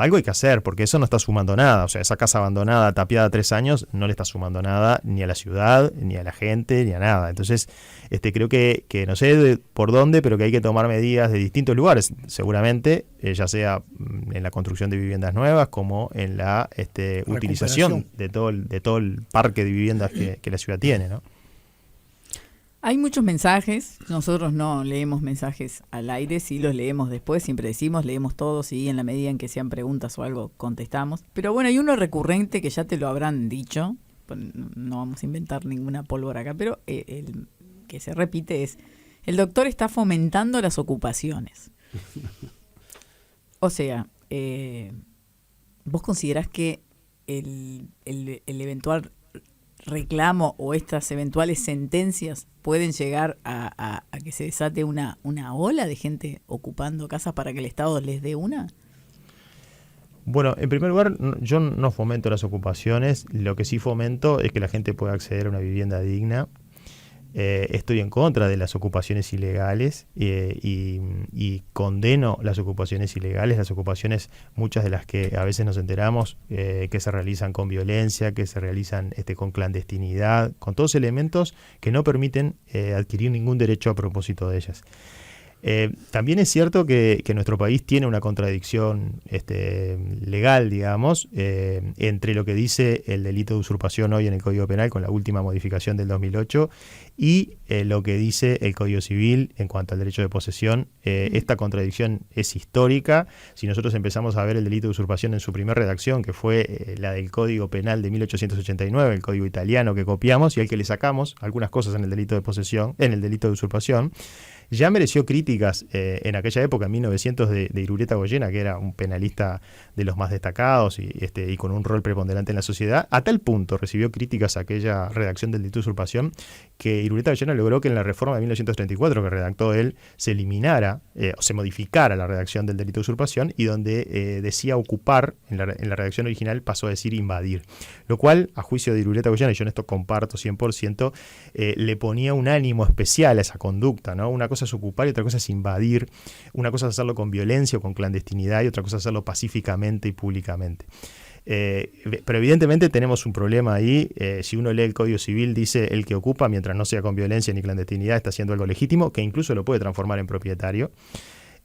algo hay que hacer, porque eso no está sumando nada. O sea, esa casa abandonada, tapiada 3 años, no le está sumando nada ni a la ciudad, ni a la gente, ni a nada. Entonces, creo que no sé por dónde, pero que hay que tomar medidas de distintos lugares, seguramente, ya sea en la construcción de viviendas nuevas, como en la utilización de todo el parque de viviendas que la ciudad tiene, ¿no? Hay muchos mensajes, nosotros no leemos mensajes al aire, sí los leemos después, siempre decimos, leemos todos y en la medida en que sean preguntas o algo contestamos. Pero bueno, hay uno recurrente que ya te lo habrán dicho, no vamos a inventar ninguna pólvora acá, pero el que se repite es, el doctor está fomentando las ocupaciones. O sea, ¿vos considerás que el eventual reclamo o estas eventuales sentencias pueden llegar a que se desate una ola de gente ocupando casas para que el Estado les dé una? Bueno, en primer lugar, yo no fomento las ocupaciones. Lo que sí fomento es que la gente pueda acceder a una vivienda digna. Estoy en contra de las ocupaciones ilegales y condeno las ocupaciones ilegales, las ocupaciones, muchas de las que a veces nos enteramos, que se realizan con violencia, que se realizan con clandestinidad, con todos elementos que no permiten adquirir ningún derecho a propósito de ellas. También es cierto que nuestro país tiene una contradicción legal, digamos, entre lo que dice el delito de usurpación hoy en el Código Penal con la última modificación del 2008 y lo que dice el Código Civil en cuanto al derecho de posesión. Esta contradicción es histórica. Si nosotros empezamos a ver el delito de usurpación en su primera redacción, que fue la del Código Penal de 1889, el Código italiano que copiamos y al que le sacamos algunas cosas en el delito de posesión, en el delito de usurpación, ya mereció críticas en aquella época, en 1900, de Irureta Goyena, que era un penalista de los más destacados y con un rol preponderante en la sociedad. A tal punto recibió críticas a aquella redacción del delito de usurpación que Irureta Goyena logró que en la reforma de 1934 que redactó él se eliminara o se modificara la redacción del delito de usurpación y donde decía ocupar, en la redacción original pasó a decir invadir. Lo cual, a juicio de Irureta Goyena, y yo en esto comparto 100%, le ponía un ánimo especial a esa conducta, ¿no? Una cosa es ocupar y otra cosa es invadir, una cosa es hacerlo con violencia o con clandestinidad y otra cosa es hacerlo pacíficamente y públicamente. Pero evidentemente tenemos un problema ahí. Si uno lee el Código Civil, dice el que ocupa mientras no sea con violencia ni clandestinidad está haciendo algo legítimo, que incluso lo puede transformar en propietario.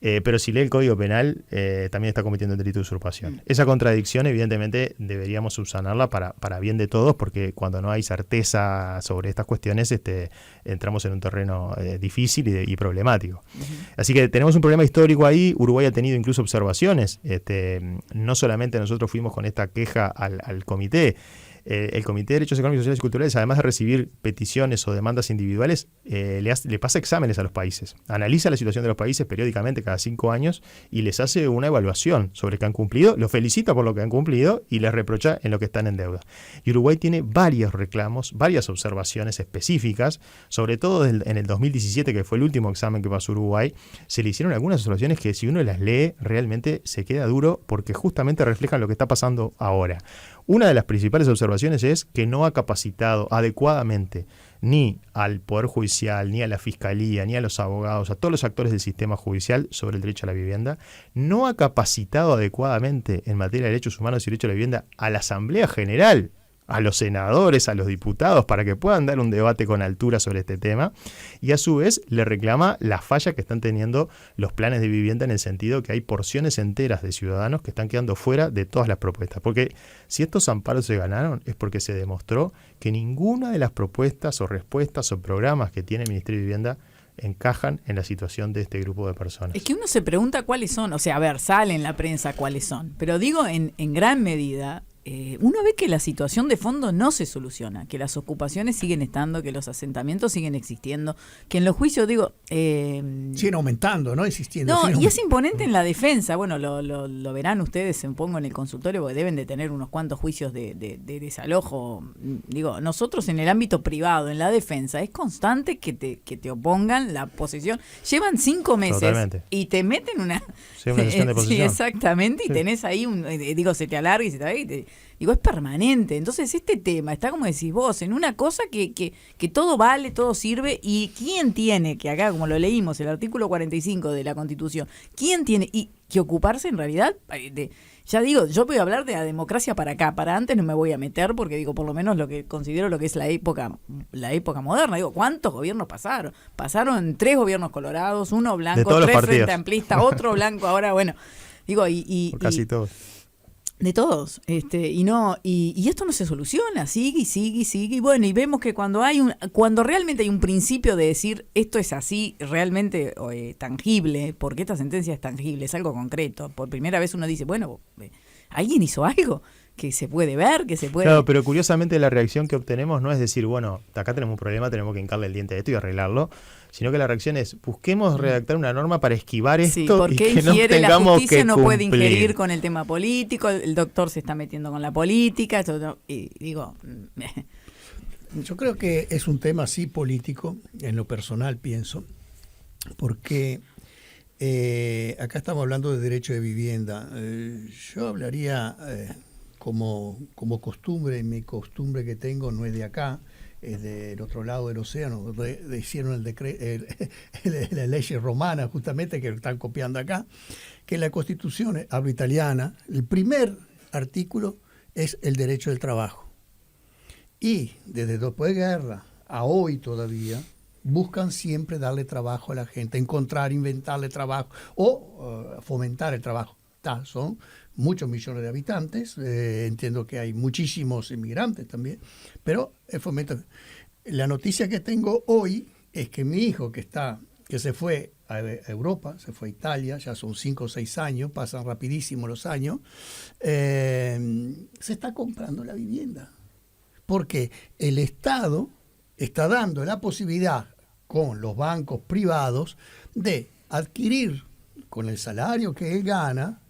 Pero si lee el Código Penal, también está cometiendo el delito de usurpación. Esa contradicción, evidentemente, deberíamos subsanarla para bien de todos, porque cuando no hay certeza sobre estas cuestiones, entramos en un terreno difícil y problemático. Así que tenemos un problema histórico ahí. Uruguay ha tenido incluso observaciones. No solamente nosotros fuimos con esta queja al comité. El Comité de Derechos Económicos, Sociales y Culturales, además de recibir peticiones o demandas individuales, le pasa exámenes a los países. Analiza la situación de los países periódicamente cada 5 años y les hace una evaluación sobre qué han cumplido, los felicita por lo que han cumplido y les reprocha en lo que están en deuda. Y Uruguay tiene varios reclamos, varias observaciones específicas, sobre todo en el 2017, que fue el último examen que pasó Uruguay, se le hicieron algunas observaciones que si uno las lee realmente se queda duro porque justamente reflejan lo que está pasando ahora. Una de las principales observaciones es que no ha capacitado adecuadamente ni al Poder Judicial, ni a la Fiscalía, ni a los abogados, a todos los actores del sistema judicial sobre el derecho a la vivienda. No ha capacitado adecuadamente en materia de derechos humanos y derecho a la vivienda a la Asamblea General, a los senadores, a los diputados, para que puedan dar un debate con altura sobre este tema, y a su vez le reclama la falla que están teniendo los planes de vivienda en el sentido que hay porciones enteras de ciudadanos que están quedando fuera de todas las propuestas. Porque si estos amparos se ganaron es porque se demostró que ninguna de las propuestas o respuestas o programas que tiene el Ministerio de Vivienda encajan en la situación de este grupo de personas. Es que uno se pregunta cuáles son, o sea, a ver, sale en la prensa cuáles son, pero digo en gran medida, uno ve que la situación de fondo no se soluciona, que las ocupaciones siguen estando, que los asentamientos siguen existiendo, que en los juicios, siguen aumentando, ¿no? Existiendo. No, y es imponente en la defensa. Bueno, lo verán ustedes, supongo, en el consultorio, porque deben de tener unos cuantos juicios de desalojo. Digo, nosotros en el ámbito privado, en la defensa, es constante que te opongan la posesión. Llevan 5 meses. Totalmente. Y te meten una sesión de posesión. Sí, exactamente, y tenés ahí se te alarga y se te va y es permanente. Entonces este tema está, como decís vos, en una cosa que todo vale, todo sirve, y quién tiene que acá, como lo leímos, el artículo 45 de la Constitución, quién tiene que ocuparse en realidad ya digo, yo voy a hablar de la democracia para acá, para antes no me voy a meter, porque digo, por lo menos lo que considero lo que es la época moderna. Digo, ¿cuántos gobiernos pasaron? Pasaron 3 gobiernos colorados, uno blanco, 3 frente amplistas, otro blanco, ahora bueno, digo, casi todos. De todos, y esto no se soluciona, sigue, y bueno, y vemos que cuando realmente hay un principio de decir esto es así, realmente tangible, porque esta sentencia es tangible, es algo concreto, por primera vez uno dice, bueno, alguien hizo algo que se puede ver, que se puede... Claro, pero curiosamente la reacción que obtenemos no es decir, bueno, acá tenemos un problema, tenemos que hincarle el diente a esto y arreglarlo, sino que la reacción es, busquemos redactar una norma para esquivar esto, sí, porque y que no tengamos la justicia que no cumplir. puede ingerir con el tema político, el doctor se está metiendo con la política, y digo... Yo creo que es un tema así político, en lo personal pienso, porque acá estamos hablando de derecho de vivienda. Yo hablaría como costumbre, mi costumbre que tengo no es de acá, es del otro lado del océano, hicieron la ley romana justamente que están copiando acá, que la Constitución italiana, el primer artículo es el derecho del trabajo. Y desde después de guerra a hoy todavía buscan siempre darle trabajo a la gente, encontrar, inventarle trabajo o fomentar el trabajo. Son muchos millones de habitantes, entiendo que hay muchísimos inmigrantes también, pero fomenta. La noticia que tengo hoy es que mi hijo que se fue a Europa, se fue a Italia, ya son 5 o 6 años, pasan rapidísimo los años, se está comprando la vivienda. Porque el Estado está dando la posibilidad con los bancos privados de adquirir con el salario que él gana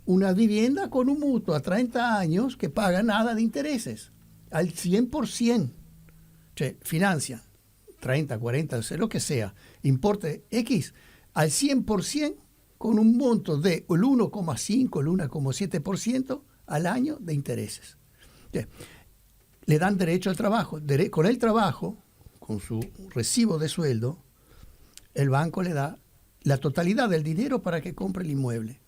una vivienda con un mutuo a 30 años que paga nada de intereses, al 100%. Financia 30, 40, lo que sea, importe X, al 100% con un monto de el 1,5, el 1,7% al año de intereses. Le dan derecho al trabajo. Con el trabajo, con su recibo de sueldo, el banco le da la totalidad del dinero para que compre el inmueble.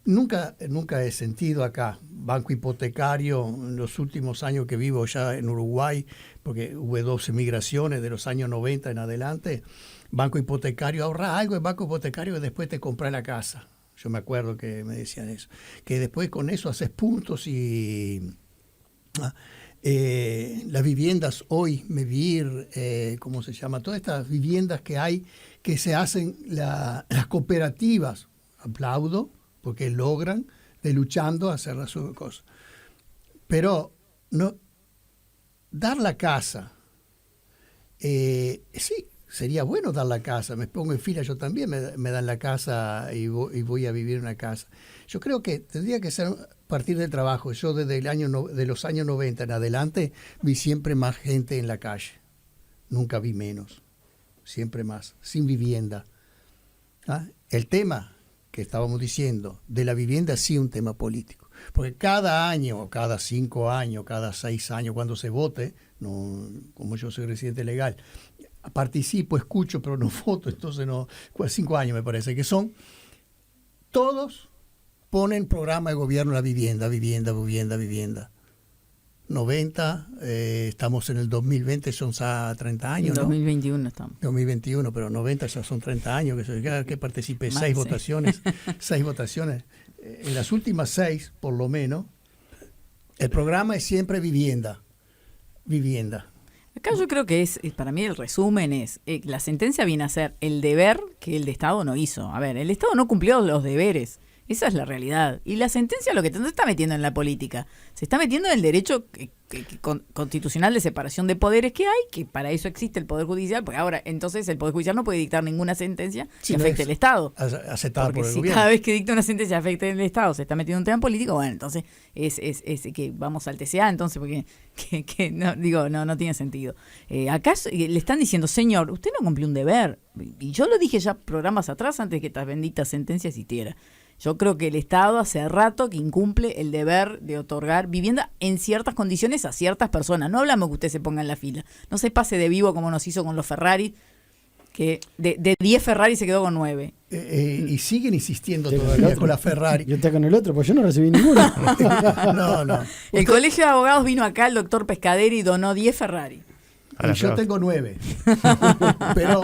Nunca he sentido acá banco hipotecario en los últimos años que vivo ya en Uruguay, porque hubo 2 emigraciones de los años 90 en adelante. Banco hipotecario, ahorra algo en banco hipotecario y después te compra la casa. Yo me acuerdo que me decían eso. Que después con eso haces puntos y... las viviendas hoy, Mevir, ¿cómo se llama? Todas estas viviendas que hay, que se hacen las cooperativas, aplaudo, porque logran luchando a hacer las cosas. Pero no dar la casa, sí, sería bueno dar la casa, me pongo en fila, yo también me dan la casa y voy a vivir en una casa. Yo creo que tendría que ser a partir del trabajo. Yo desde de los años 90 en adelante vi siempre más gente en la calle, nunca vi menos, siempre más, sin vivienda. El tema que estábamos diciendo de la vivienda sí un tema político, porque cada año, cada 5 años, cada 6 años, cuando se vote, no, como yo soy residente legal, participo, escucho, pero no voto, entonces no, 5 años me parece que son, todos ponen programa de gobierno la vivienda. 90, estamos en el 2020, son ya 30 años, en 2021 estamos. 2021, pero 90 ya son 30 años que participé, Más, 6 sí. votaciones, 6 votaciones. En las últimas 6, por lo menos, el programa es siempre vivienda. Acá yo creo que para mí el resumen es, la sentencia viene a ser el deber que el Estado no hizo. A ver, el Estado no cumplió los deberes. Esa es la realidad. Y la sentencia lo que se está metiendo en la política. Se está metiendo en el derecho constitucional de separación de poderes que hay, que para eso existe el Poder Judicial, porque ahora entonces el Poder Judicial no puede dictar ninguna sentencia que afecte al Estado. Aceptada por el Porque si gobierno. cada vez que dicta una sentencia afecte al Estado se está metiendo en un tema político, bueno, entonces es que vamos al TCA, entonces, porque no tiene sentido. Acá le están diciendo, señor, usted no cumplió un deber. Y yo lo dije ya programas atrás, antes de que esta bendita sentencia existiera. Yo creo que el Estado hace rato que incumple el deber de otorgar vivienda en ciertas condiciones a ciertas personas. No hablamos que usted se ponga en la fila. No se pase de vivo como nos hizo con los Ferrari, que de 10 Ferrari se quedó con 9. Y siguen insistiendo todavía con la Ferrari. Yo estoy con el otro, pues yo no recibí ninguna. No. El Colegio de Abogados vino acá, el doctor Pescaderi, y donó 10 Ferrari. Y yo tengo 9. Pero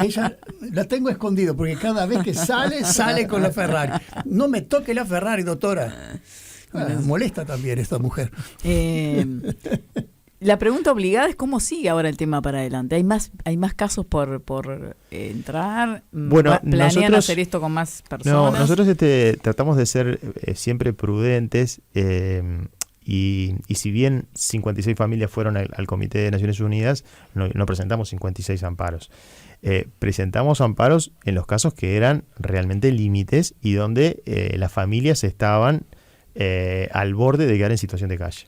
ella la tengo escondido porque cada vez que sale con la Ferrari. No me toque la Ferrari, doctora. Molesta también esta mujer. La pregunta obligada es cómo sigue ahora el tema para adelante. ¿Hay más casos por entrar? Bueno, ¿Planean hacer esto con más personas? No, nosotros tratamos de ser siempre prudentes. Y si bien 56 familias fueron al Comité de Naciones Unidas, no presentamos 56 amparos. Presentamos amparos en los casos que eran realmente límites y donde las familias estaban al borde de quedar en situación de calle.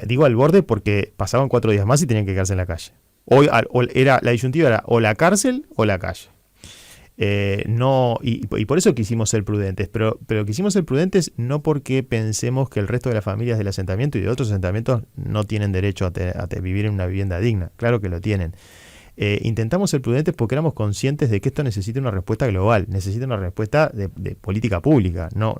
Digo al borde porque pasaban 4 días más y tenían que quedarse en la calle. Hoy la disyuntiva era o la cárcel o la calle. Y por eso quisimos ser prudentes, pero quisimos ser prudentes no porque pensemos que el resto de las familias del asentamiento y de otros asentamientos no tienen derecho a vivir en una vivienda digna. Claro que lo tienen. Intentamos ser prudentes porque éramos conscientes de que esto necesita una respuesta global, necesita una respuesta de política pública, no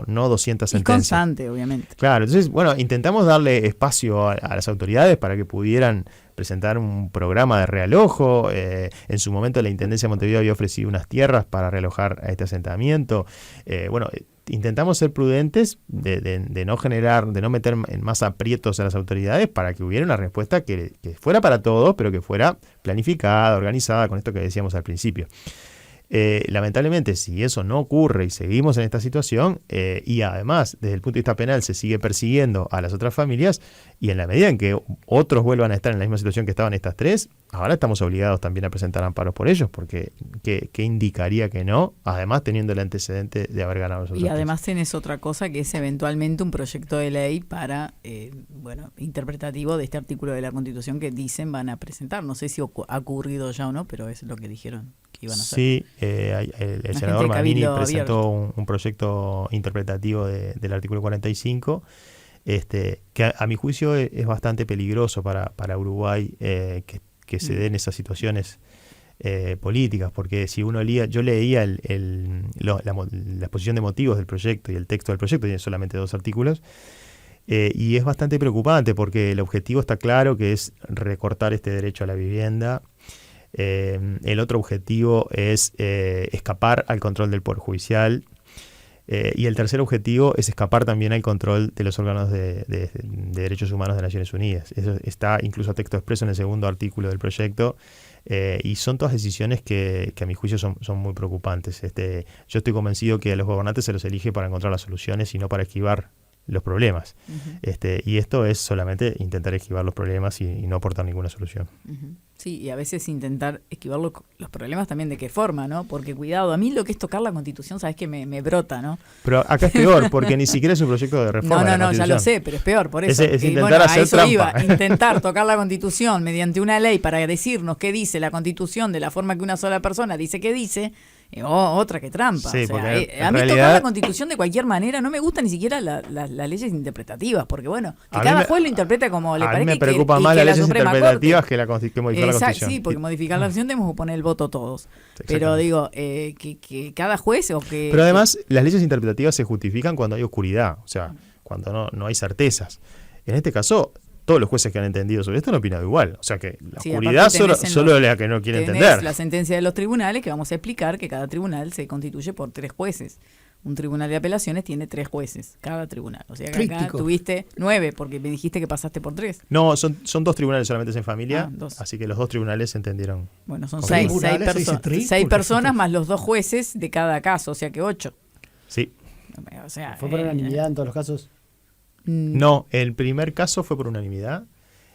200 sentencias. Y constante, obviamente. Claro, entonces, bueno, intentamos darle espacio a las autoridades para que pudieran presentar un programa de realojo. En su momento la Intendencia de Montevideo había ofrecido unas tierras para realojar a este asentamiento. Intentamos ser prudentes de no meter en más aprietos a las autoridades para que hubiera una respuesta que fuera para todos, pero que fuera planificada, organizada, con esto que decíamos al principio. Lamentablemente, si eso no ocurre y seguimos en esta situación, y además desde el punto de vista penal se sigue persiguiendo a las otras familias, y en la medida en que otros vuelvan a estar en la misma situación que estaban estas tres, ahora estamos obligados también a presentar amparos por ellos, porque ¿qué indicaría que no? Además teniendo el antecedente de haber ganado nosotros. Y además tenés otra cosa que es eventualmente un proyecto de ley para, interpretativo de este artículo de la Constitución que dicen van a presentar. No sé si ha ocurrido ya o no, pero es lo que dijeron que iban a hacer. Sí, el senador Manini presentó un proyecto interpretativo del artículo 45, que a mi juicio es bastante peligroso para Uruguay que se den esas situaciones políticas, porque si uno yo leía la exposición de motivos del proyecto y el texto del proyecto, tiene solamente 2 artículos, y es bastante preocupante porque el objetivo está claro, que es recortar este derecho a la vivienda. El otro objetivo es escapar al control del Poder Judicial, y el tercer objetivo es escapar también al control de los órganos de derechos humanos de Naciones Unidas. Eso está incluso a texto expreso en el segundo artículo del proyecto, y son todas decisiones que a mi juicio son muy preocupantes. Yo estoy convencido que a los gobernantes se los elige para encontrar las soluciones y no para esquivar los problemas. Uh-huh. Y esto es solamente intentar esquivar los problemas y no aportar ninguna solución. Uh-huh. Sí, y a veces intentar esquivar los problemas también de qué forma, ¿no? Porque cuidado, a mí lo que es tocar la Constitución, sabes que me brota, ¿no? Pero acá es peor, porque ni siquiera es un proyecto de reforma. No, ya lo sé, pero es peor, por eso. Es intentar hacer trampa. Intentar tocar la Constitución mediante una ley para decirnos qué dice la Constitución de la forma que una sola persona dice que dice. Otra que trampa. Sí, a mí tocar la Constitución de cualquier manera no me gusta ni siquiera las leyes interpretativas, porque que cada juez lo interpreta como le parece. A mí me preocupa más las leyes interpretativas que modificar la Constitución. Sí, porque modificar la Constitución tenemos que poner el voto todos. Pero digo, que cada juez Pero además, las leyes interpretativas se justifican cuando hay oscuridad, o sea, cuando no hay certezas. En este caso, todos los jueces que han entendido sobre esto han opinado igual. O sea que la oscuridad solo la que no quiere entender. La sentencia de los tribunales, que vamos a explicar que cada tribunal se constituye por 3 jueces. Un tribunal de apelaciones tiene 3 jueces, cada tribunal. O sea que acá tuviste 9, porque me dijiste que pasaste por 3. No, son 2 tribunales solamente en familia, 2. Así que los 2 tribunales entendieron. Bueno, son 6 personas más los 2 jueces de cada caso, o sea que 8. Sí. O sea, ¿fue por unanimidad en todos los casos? No, el primer caso fue por unanimidad.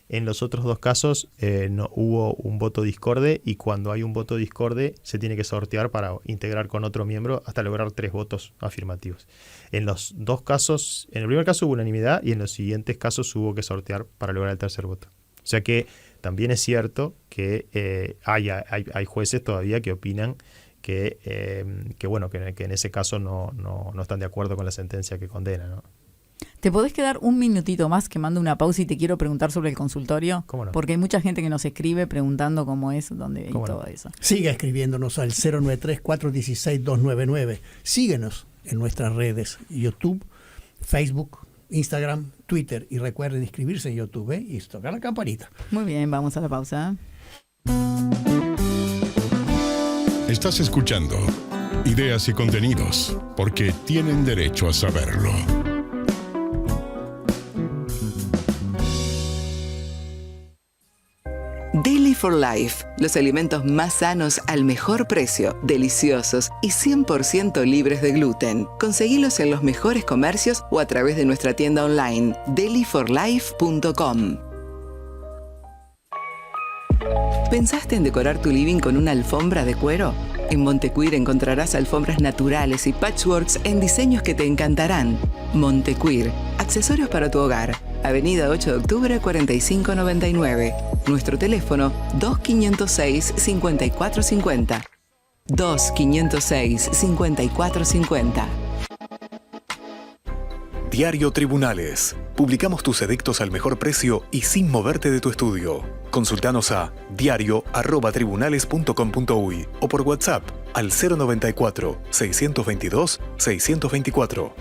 En los otros 2 casos no hubo un voto discorde, y cuando hay un voto discorde se tiene que sortear para integrar con otro miembro hasta lograr 3 votos afirmativos. En los 2 casos, en el primer caso hubo unanimidad y en los siguientes casos hubo que sortear para lograr el tercer voto. O sea que también es cierto que hay jueces todavía que opinan que en ese caso no están de acuerdo con la sentencia que condena, ¿no? ¿Te podés quedar un minutito más, que mando una pausa y te quiero preguntar sobre el consultorio? ¿Cómo no? Porque hay mucha gente que nos escribe preguntando cómo es, dónde y todo eso. Siga escribiéndonos al 093-416-299. Síguenos en nuestras redes: YouTube, Facebook, Instagram, Twitter. Y recuerden inscribirse en YouTube y tocar la campanita. Muy bien, vamos a la pausa. Estás escuchando Ideas y Contenidos, porque tienen derecho a saberlo. Deli for Life, los alimentos más sanos al mejor precio, deliciosos y 100% libres de gluten. Conseguilos en los mejores comercios o a través de nuestra tienda online, deliforlife.com. ¿Pensaste en decorar tu living con una alfombra de cuero? En Montecuir encontrarás alfombras naturales y patchworks en diseños que te encantarán. Montecuir, accesorios para tu hogar, Avenida 8 de Octubre 4599. Nuestro teléfono 2506-5450. 2506-5450. Diario Tribunales. Publicamos tus edictos al mejor precio y sin moverte de tu estudio. Consultanos a diario@tribunales.com.uy o por WhatsApp al 094-622-624.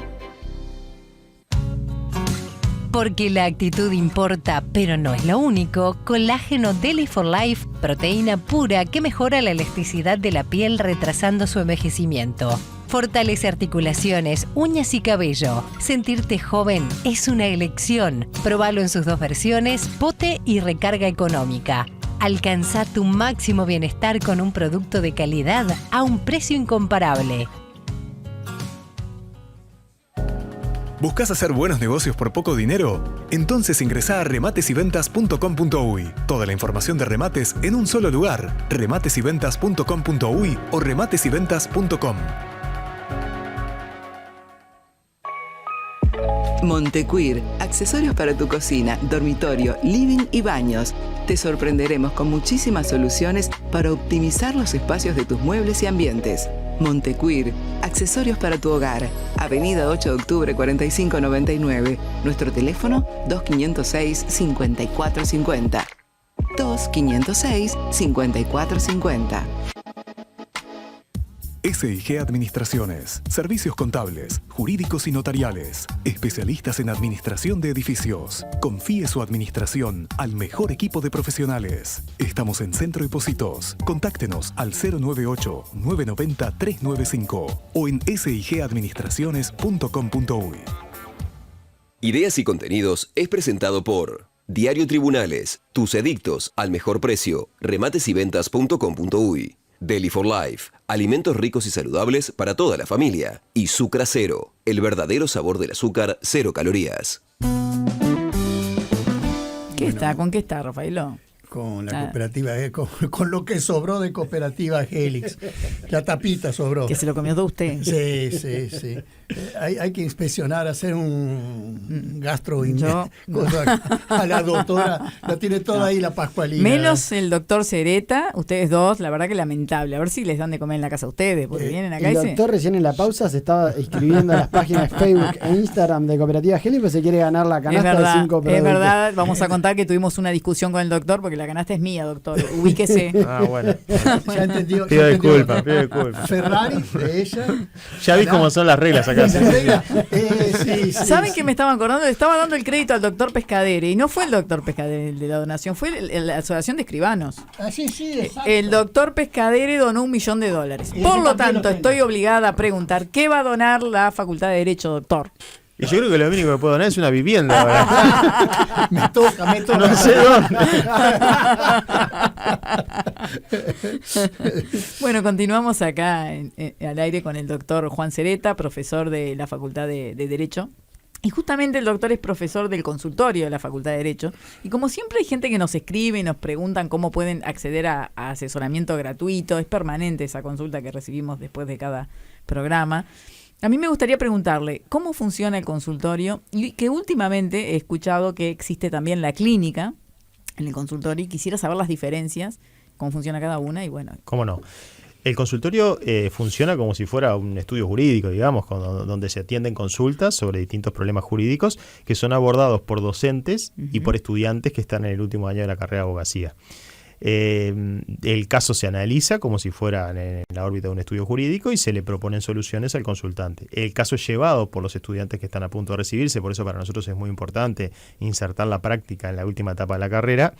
Porque la actitud importa, pero no es lo único. Colágeno Deli for Life, proteína pura que mejora la elasticidad de la piel retrasando su envejecimiento. Fortalece articulaciones, uñas y cabello. Sentirte joven es una elección. Probalo en sus dos versiones, pote y recarga económica. Alcanza tu máximo bienestar con un producto de calidad a un precio incomparable. ¿Buscas hacer buenos negocios por poco dinero? Entonces ingresá a rematesyventas.com.uy. Toda la información de remates en un solo lugar. rematesyventas.com.uy o rematesyventas.com. Montecuir, accesorios para tu cocina, dormitorio, living y baños. Te sorprenderemos con muchísimas soluciones para optimizar los espacios de tus muebles y ambientes. Montecuir, accesorios para tu hogar. Avenida 8 de Octubre 4599. Nuestro teléfono 2506-5450. 2506-5450. SIG Administraciones, servicios contables, jurídicos y notariales, especialistas en administración de edificios. Confíe su administración al mejor equipo de profesionales. Estamos en Centro y Pocitos. Contáctenos al 098-990-395 o en sigadministraciones.com.uy. Ideas y contenidos es presentado por Diario Tribunales, tus edictos al mejor precio, rematesyventas.com.uy. Deli for Life, alimentos ricos y saludables para toda la familia. Y Sucra Cero, el verdadero sabor del azúcar, 0 calorías. ¿Con qué está, Rafaelo? Con la cooperativa, con lo que sobró de cooperativa Helix. La tapita sobró. Que se lo comió todo usted. Sí. Hay que inspeccionar, hacer un gastro a la doctora. La tiene toda ahí la Pascualina. Menos el doctor Cereta, ustedes dos, la verdad que lamentable. A ver si les dan de comer en la casa a ustedes, porque vienen acá el doctor recién en la pausa se estaba inscribiendo a las páginas de Facebook e Instagram de Cooperativa Helix, pero se quiere ganar la canasta de 5 productos. Es verdad, vamos a contar que tuvimos una discusión con el doctor, porque la canasta es mía, doctor. Ubíquese. Bueno. Ya entendió. Pido disculpas. Ferrari de ella. Ya vi cómo son las reglas acá. ¿Saben que me estaba acordando? Le estaba dando el crédito al doctor Pescadere, y no fue el doctor Pescadere el de la donación, fue la Asociación de Escribanos. Sí, exacto. El doctor Pescadere donó $1 millón. Por lo tanto, estoy obligada a preguntar, ¿qué va a donar la Facultad de Derecho, doctor? Y yo creo que lo único que puedo donar es una vivienda ahora. Me toca. No sé dónde. Bueno, continuamos acá al aire con el doctor Juan Cereta, profesor de la Facultad de Derecho. Y justamente el doctor es profesor del consultorio de la Facultad de Derecho. Y como siempre hay gente que nos escribe y nos preguntan cómo pueden acceder a asesoramiento gratuito. Es permanente esa consulta que recibimos después de cada programa. A mí me gustaría preguntarle cómo funciona el consultorio, y que últimamente he escuchado que existe también la clínica en el consultorio, y quisiera saber las diferencias, cómo funciona cada una y bueno. ¿Cómo no? El consultorio funciona como si fuera un estudio jurídico, digamos, donde se atienden consultas sobre distintos problemas jurídicos que son abordados por docentes y por estudiantes que están en el último año de la carrera de abogacía. El caso se analiza como si fuera en la órbita de un estudio jurídico y se le proponen soluciones al consultante. El caso es llevado por los estudiantes que están a punto de recibirse, por eso para nosotros es muy importante insertar la práctica en la última etapa de la carrera.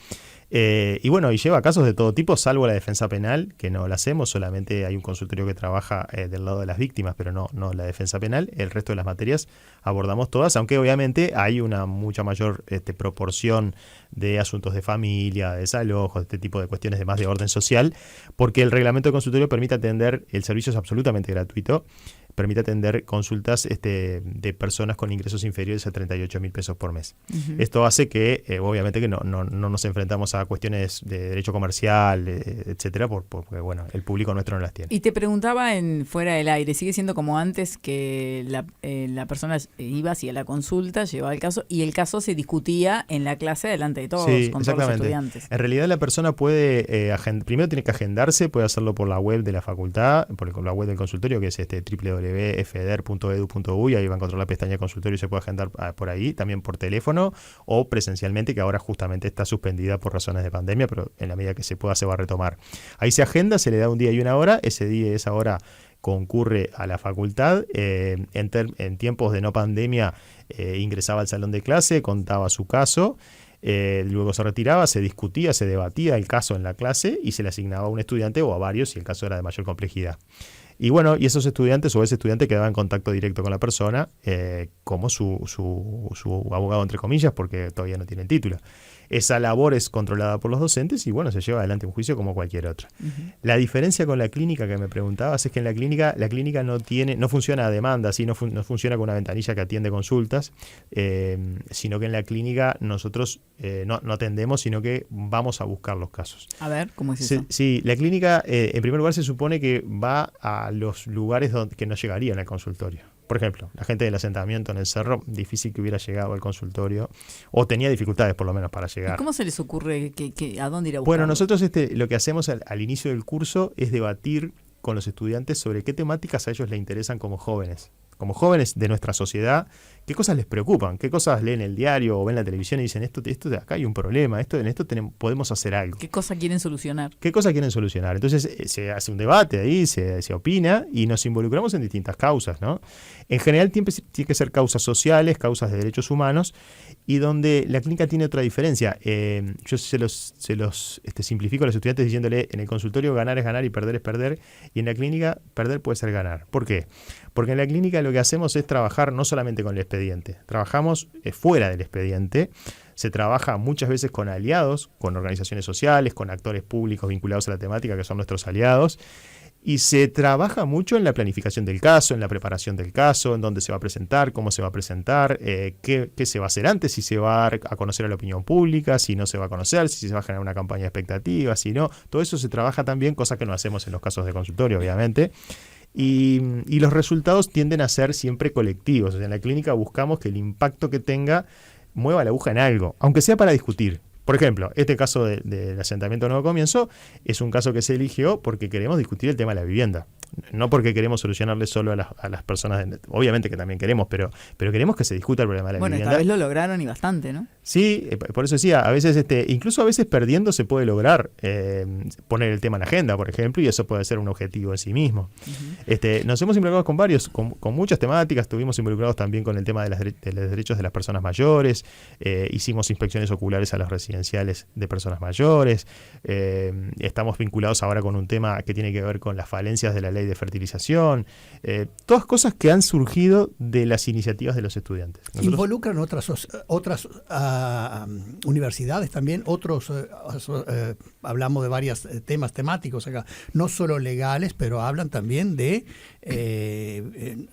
Y lleva casos de todo tipo, salvo la defensa penal, que no la hacemos, solamente hay un consultorio que trabaja del lado de las víctimas, pero no la defensa penal. El resto de las materias abordamos todas, aunque obviamente hay una mucha mayor proporción de asuntos de familia, de desalojos, este tipo de cuestiones de más de orden social, porque el reglamento de consultorio permite atender, el servicio es absolutamente gratuito, permite atender consultas de personas con ingresos inferiores a 38.000 pesos por mes. Esto hace que, obviamente, que no nos enfrentamos a cuestiones de derecho comercial, etcétera, porque, bueno, el público nuestro no las tiene. Y te preguntaba fuera del aire, ¿sigue siendo como antes que la persona iba hacia la consulta, llevaba el caso, y el caso se discutía en la clase delante de todos, sí, con todos los estudiantes? En realidad la persona puede, primero tiene que agendarse, puede hacerlo por la web de la facultad, por la web del consultorio, que es www.feder.edu.uy, ahí va a encontrar la pestaña consultorio y se puede agendar por ahí, también por teléfono o presencialmente, que ahora justamente está suspendida por razones de pandemia, pero en la medida que se pueda se va a retomar. Ahí se agenda, se le da un día y una hora, ese día y esa hora concurre a la facultad, en tiempos de no pandemia ingresaba al salón de clase, contaba su caso, luego se retiraba, se discutía, se debatía el caso en la clase y se le asignaba a un estudiante o a varios si el caso era de mayor complejidad. Y bueno, y esos estudiantes o ese estudiante quedaba en contacto directo con la persona como su abogado, entre comillas, porque todavía no tiene título. Esa labor es controlada por los docentes y bueno, se lleva adelante un juicio como cualquier otro. La diferencia con la clínica que me preguntabas es que en la clínica no funciona a demanda, ¿sí? No funciona con una ventanilla que atiende consultas, sino que en la clínica nosotros no atendemos, sino que vamos a buscar los casos. A ver, ¿cómo es eso? Sí, la clínica en primer lugar se supone que va a los lugares que no llegarían al consultorio. Por ejemplo, la gente del asentamiento en el cerro, difícil que hubiera llegado al consultorio, o tenía dificultades por lo menos para llegar. ¿Y cómo se les ocurre a dónde ir a buscar? Bueno, nosotros lo que hacemos al inicio del curso es debatir con los estudiantes sobre qué temáticas a ellos les interesan como jóvenes de nuestra sociedad, qué cosas les preocupan, qué cosas leen el diario o ven la televisión y dicen esto de acá hay un problema, en esto podemos hacer algo. ¿Qué cosa quieren solucionar? Entonces se hace un debate ahí, se opina y nos involucramos en distintas causas, ¿no? En general tiene que ser causas sociales, causas de derechos humanos, y donde la clínica tiene otra diferencia. Yo se los simplifico a los estudiantes diciéndole, en el consultorio ganar es ganar y perder es perder, y en la clínica perder puede ser ganar. ¿Por qué? Porque en la clínica lo que hacemos es trabajar no solamente con el expediente, trabajamos fuera del expediente, se trabaja muchas veces con aliados, con organizaciones sociales, con actores públicos vinculados a la temática que son nuestros aliados, y se trabaja mucho en la planificación del caso, en la preparación del caso, en dónde se va a presentar, cómo se va a presentar, qué se va a hacer antes, si se va a conocer a la opinión pública, si no se va a conocer, si se va a generar una campaña de expectativa, si no. Todo eso se trabaja también, cosa que no hacemos en los casos de consultorio, obviamente. Y los resultados tienden a ser siempre colectivos. O sea, en la clínica buscamos que el impacto que tenga mueva la aguja en algo, aunque sea para discutir. Por ejemplo, este caso del asentamiento Nuevo Comienzo es un caso que se eligió porque queremos discutir el tema de la vivienda. No porque queremos solucionarle solo a las personas, obviamente que también queremos, pero queremos que se discuta el problema de la vivienda. Bueno, esta vez lo lograron y bastante, ¿no? Sí, por eso decía, a veces incluso a veces perdiendo se puede lograr poner el tema en la agenda, por ejemplo, y eso puede ser un objetivo en sí mismo. Nos hemos involucrado con varios, con muchas temáticas, estuvimos involucrados también con el tema de los derechos de las personas mayores, hicimos inspecciones oculares a las residenciales de personas mayores, estamos vinculados ahora con un tema que tiene que ver con las falencias de la ley de fertilización, todas cosas que han surgido de las iniciativas de los estudiantes. ¿Involucran otras universidades también? Hablamos de varios temas temáticos acá, no solo legales, pero hablan también de,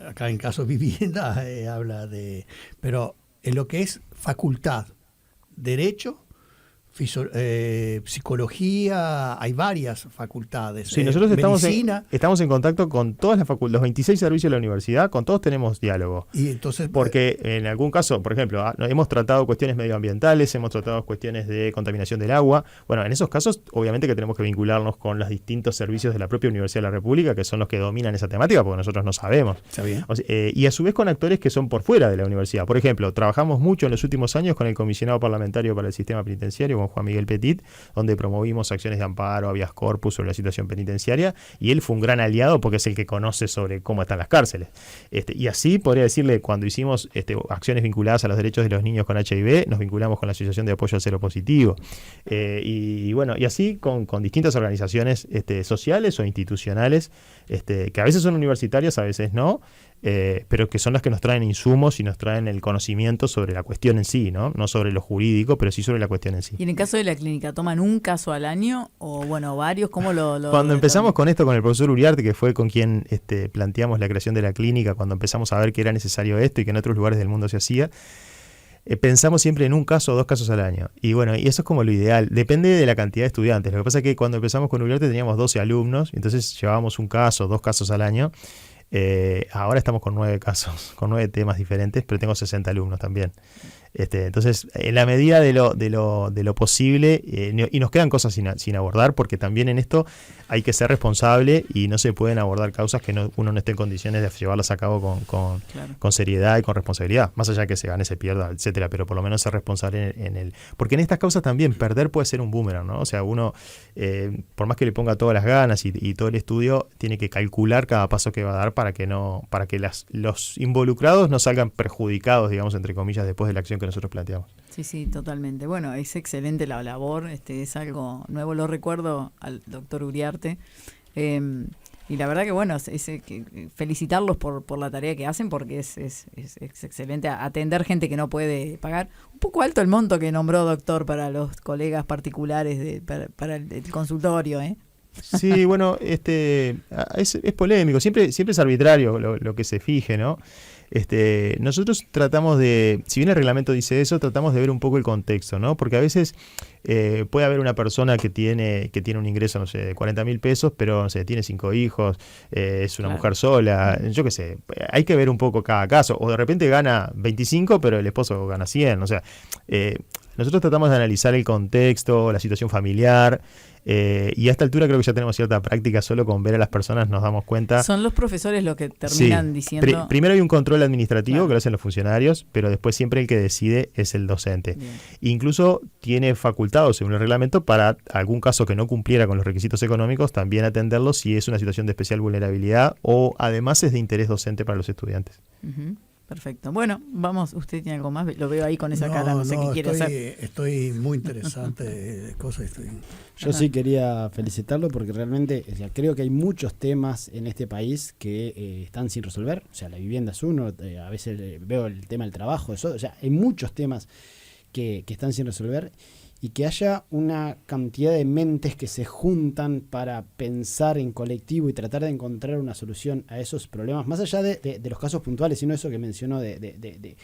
acá en caso de vivienda, habla de, pero en lo que es facultad, derecho, psicología, hay varias facultades. Sí, nosotros estamos en contacto con todas los 26 servicios de la universidad, con todos tenemos diálogo. Y entonces, porque en algún caso, por ejemplo, hemos tratado cuestiones medioambientales, hemos tratado cuestiones de contaminación del agua. Bueno, en esos casos, obviamente que tenemos que vincularnos con los distintos servicios de la propia Universidad de la República, que son los que dominan esa temática, porque nosotros no sabemos. Y a su vez con actores que son por fuera de la universidad. Por ejemplo, trabajamos mucho en los últimos años con el comisionado parlamentario para el sistema penitenciario, con Juan Miguel Petit, donde promovimos acciones de amparo, habeas corpus sobre la situación penitenciaria, y él fue un gran aliado porque es el que conoce sobre cómo están las cárceles. Y así podría decirle, cuando hicimos acciones vinculadas a los derechos de los niños con HIV, nos vinculamos con la Asociación de Apoyo al Cero Positivo. Y así con distintas organizaciones sociales o institucionales, que a veces son universitarias, a veces no, pero que son las que nos traen insumos y nos traen el conocimiento sobre la cuestión en sí, ¿no? No sobre lo jurídico, pero sí sobre la cuestión en sí. Y en el caso de la clínica, ¿toman un caso al año o bueno, varios? ¿Cómo lo Cuando empezamos con esto con el profesor Uriarte, que fue con quien planteamos la creación de la clínica, cuando empezamos a ver que era necesario esto y que en otros lugares del mundo se hacía, pensamos siempre en un caso o 2 casos al año. Y bueno, y eso es como lo ideal. Depende de la cantidad de estudiantes. Lo que pasa es que cuando empezamos con Uriarte teníamos 12 alumnos, entonces llevábamos un caso, 2 casos al año. Ahora estamos con 9 casos, con 9 temas diferentes, pero tengo 60 alumnos también. Entonces, en la medida de lo posible, y nos quedan cosas sin abordar, porque también en esto hay que ser responsable y no se pueden abordar causas que uno no esté en condiciones de llevarlas a cabo con seriedad y con responsabilidad, más allá de que se gane, se pierda, etcétera, pero por lo menos ser responsable porque en estas causas también perder puede ser un boomerang, ¿no? O sea, uno, por más que le ponga todas las ganas y todo el estudio, tiene que calcular cada paso que va a dar para que los involucrados no salgan perjudicados, digamos, entre comillas, después de la acción que nosotros planteamos. Sí, totalmente. Bueno, es excelente la labor, es algo nuevo, lo recuerdo al doctor Uriarte. Y la verdad que bueno, felicitarlos por la tarea que hacen, porque es excelente atender gente que no puede pagar. Un poco alto el monto que nombró doctor para los colegas particulares para el consultorio, ¿eh? Sí, bueno, es polémico, siempre es arbitrario lo que se fije, ¿no? Nosotros tratamos de, si bien el reglamento dice eso, tratamos de ver un poco el contexto, ¿no? Porque a veces puede haber una persona que tiene un ingreso, no sé, de 40.000 pesos, pero no sé, tiene 5 hijos, es una mujer sola, yo qué sé, hay que ver un poco cada caso, o de repente gana 25, pero el esposo gana 100, o sea, nosotros tratamos de analizar el contexto, la situación familiar. Y a esta altura creo que ya tenemos cierta práctica, solo con ver a las personas nos damos cuenta. Son los profesores los que terminan diciendo. Primero hay un control administrativo que lo hacen los funcionarios, pero después siempre el que decide es el docente. Bien. Incluso tiene facultado, según el reglamento, para algún caso que no cumpliera con los requisitos económicos, también atenderlo si es una situación de especial vulnerabilidad o además es de interés docente para los estudiantes. Uh-huh. Perfecto. Bueno, vamos, usted tiene algo más, lo veo ahí con esa cara, no sé qué quiere hacer. Estoy muy interesante de cosas. Yo sí quería felicitarlo porque realmente creo que hay muchos temas en este país que están sin resolver. O sea, la vivienda es uno, a veces veo el tema del trabajo, eso, o sea, hay muchos temas que están sin resolver. Y que haya una cantidad de mentes que se juntan para pensar en colectivo y tratar de encontrar una solución a esos problemas, más allá de los casos puntuales, sino eso que mencionó de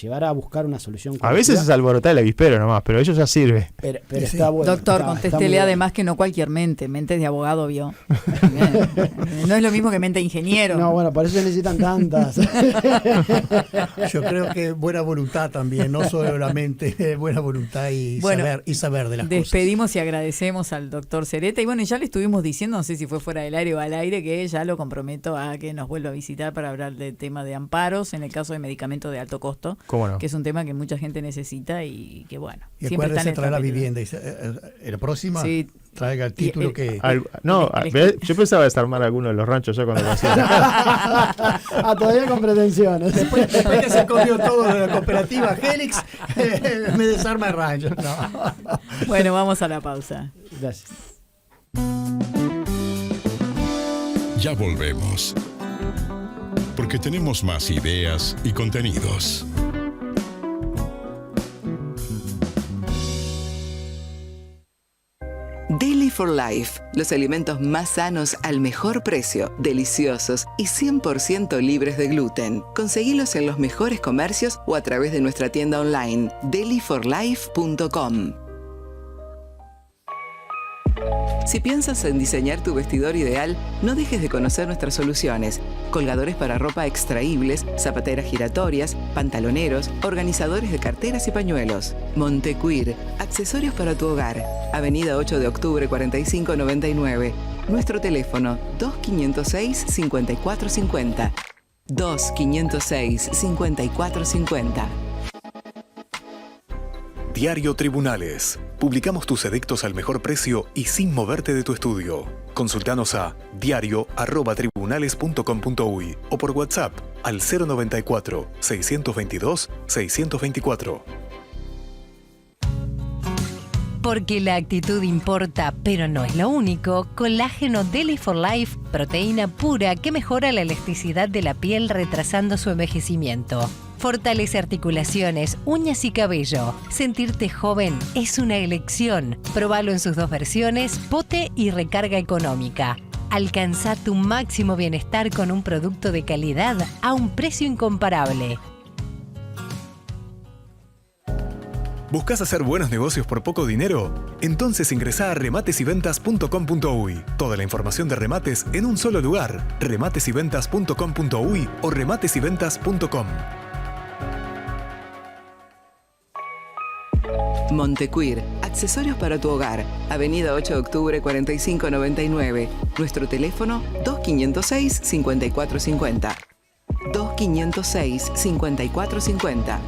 llevar a buscar una solución colectiva. A veces es alborotar el avispero nomás, pero ello ya sirve. Pero sí. Está bueno. Doctor, contéstele además que no cualquier mente de abogado vio. No es lo mismo que mente de ingeniero. No, bueno, por eso necesitan tantas. Yo creo que buena voluntad también, no solamente buena voluntad y saber de las cosas. Despedimos y agradecemos al doctor Cereta. Y bueno, ya le estuvimos diciendo, no sé si fue fuera del aire o al aire, que ya lo comprometo a que nos vuelva a visitar para hablar del tema de amparos en el caso de medicamentos de alto costo. ¿Cómo no? Que es un tema que mucha gente necesita y que bueno. Y acuérdense traer la vivienda. La próxima traiga el título yo pensaba desarmar alguno de los ranchos ya cuando conocía. Todavía con pretensiones. Después que se comió todo de la cooperativa Helix, me desarma el rancho. No. Bueno, vamos a la pausa. Gracias. Ya volvemos. Porque tenemos más ideas y contenidos. Deli for Life, los alimentos más sanos al mejor precio, deliciosos y 100% libres de gluten. Conseguilos en los mejores comercios o a través de nuestra tienda online, deliforlife.com. Si piensas en diseñar tu vestidor ideal, no dejes de conocer nuestras soluciones. Colgadores para ropa extraíbles, zapateras giratorias, pantaloneros, organizadores de carteras y pañuelos. Montecuir, accesorios para tu hogar. Avenida 8 de octubre 4599. Nuestro teléfono 2506-5450. 2506-5450. Diario Tribunales. Publicamos tus edictos al mejor precio y sin moverte de tu estudio. Consultanos a diario@tribunales.com.uy o por WhatsApp al 094-622-624. Porque la actitud importa, pero no es lo único. Colágeno Deli for Life, proteína pura que mejora la elasticidad de la piel retrasando su envejecimiento. Fortalece articulaciones, uñas y cabello. Sentirte joven es una elección. Probalo en sus 2 versiones, pote y recarga económica. Alcanza tu máximo bienestar con un producto de calidad a un precio incomparable. ¿Buscas hacer buenos negocios por poco dinero? Entonces ingresá a rematesyventas.com.uy. Toda la información de remates en un solo lugar. rematesyventas.com.uy o rematesyventas.com. Montecuir, accesorios para tu hogar. Avenida 8 de octubre 4599. Nuestro teléfono 2506-5450. 2506-5450.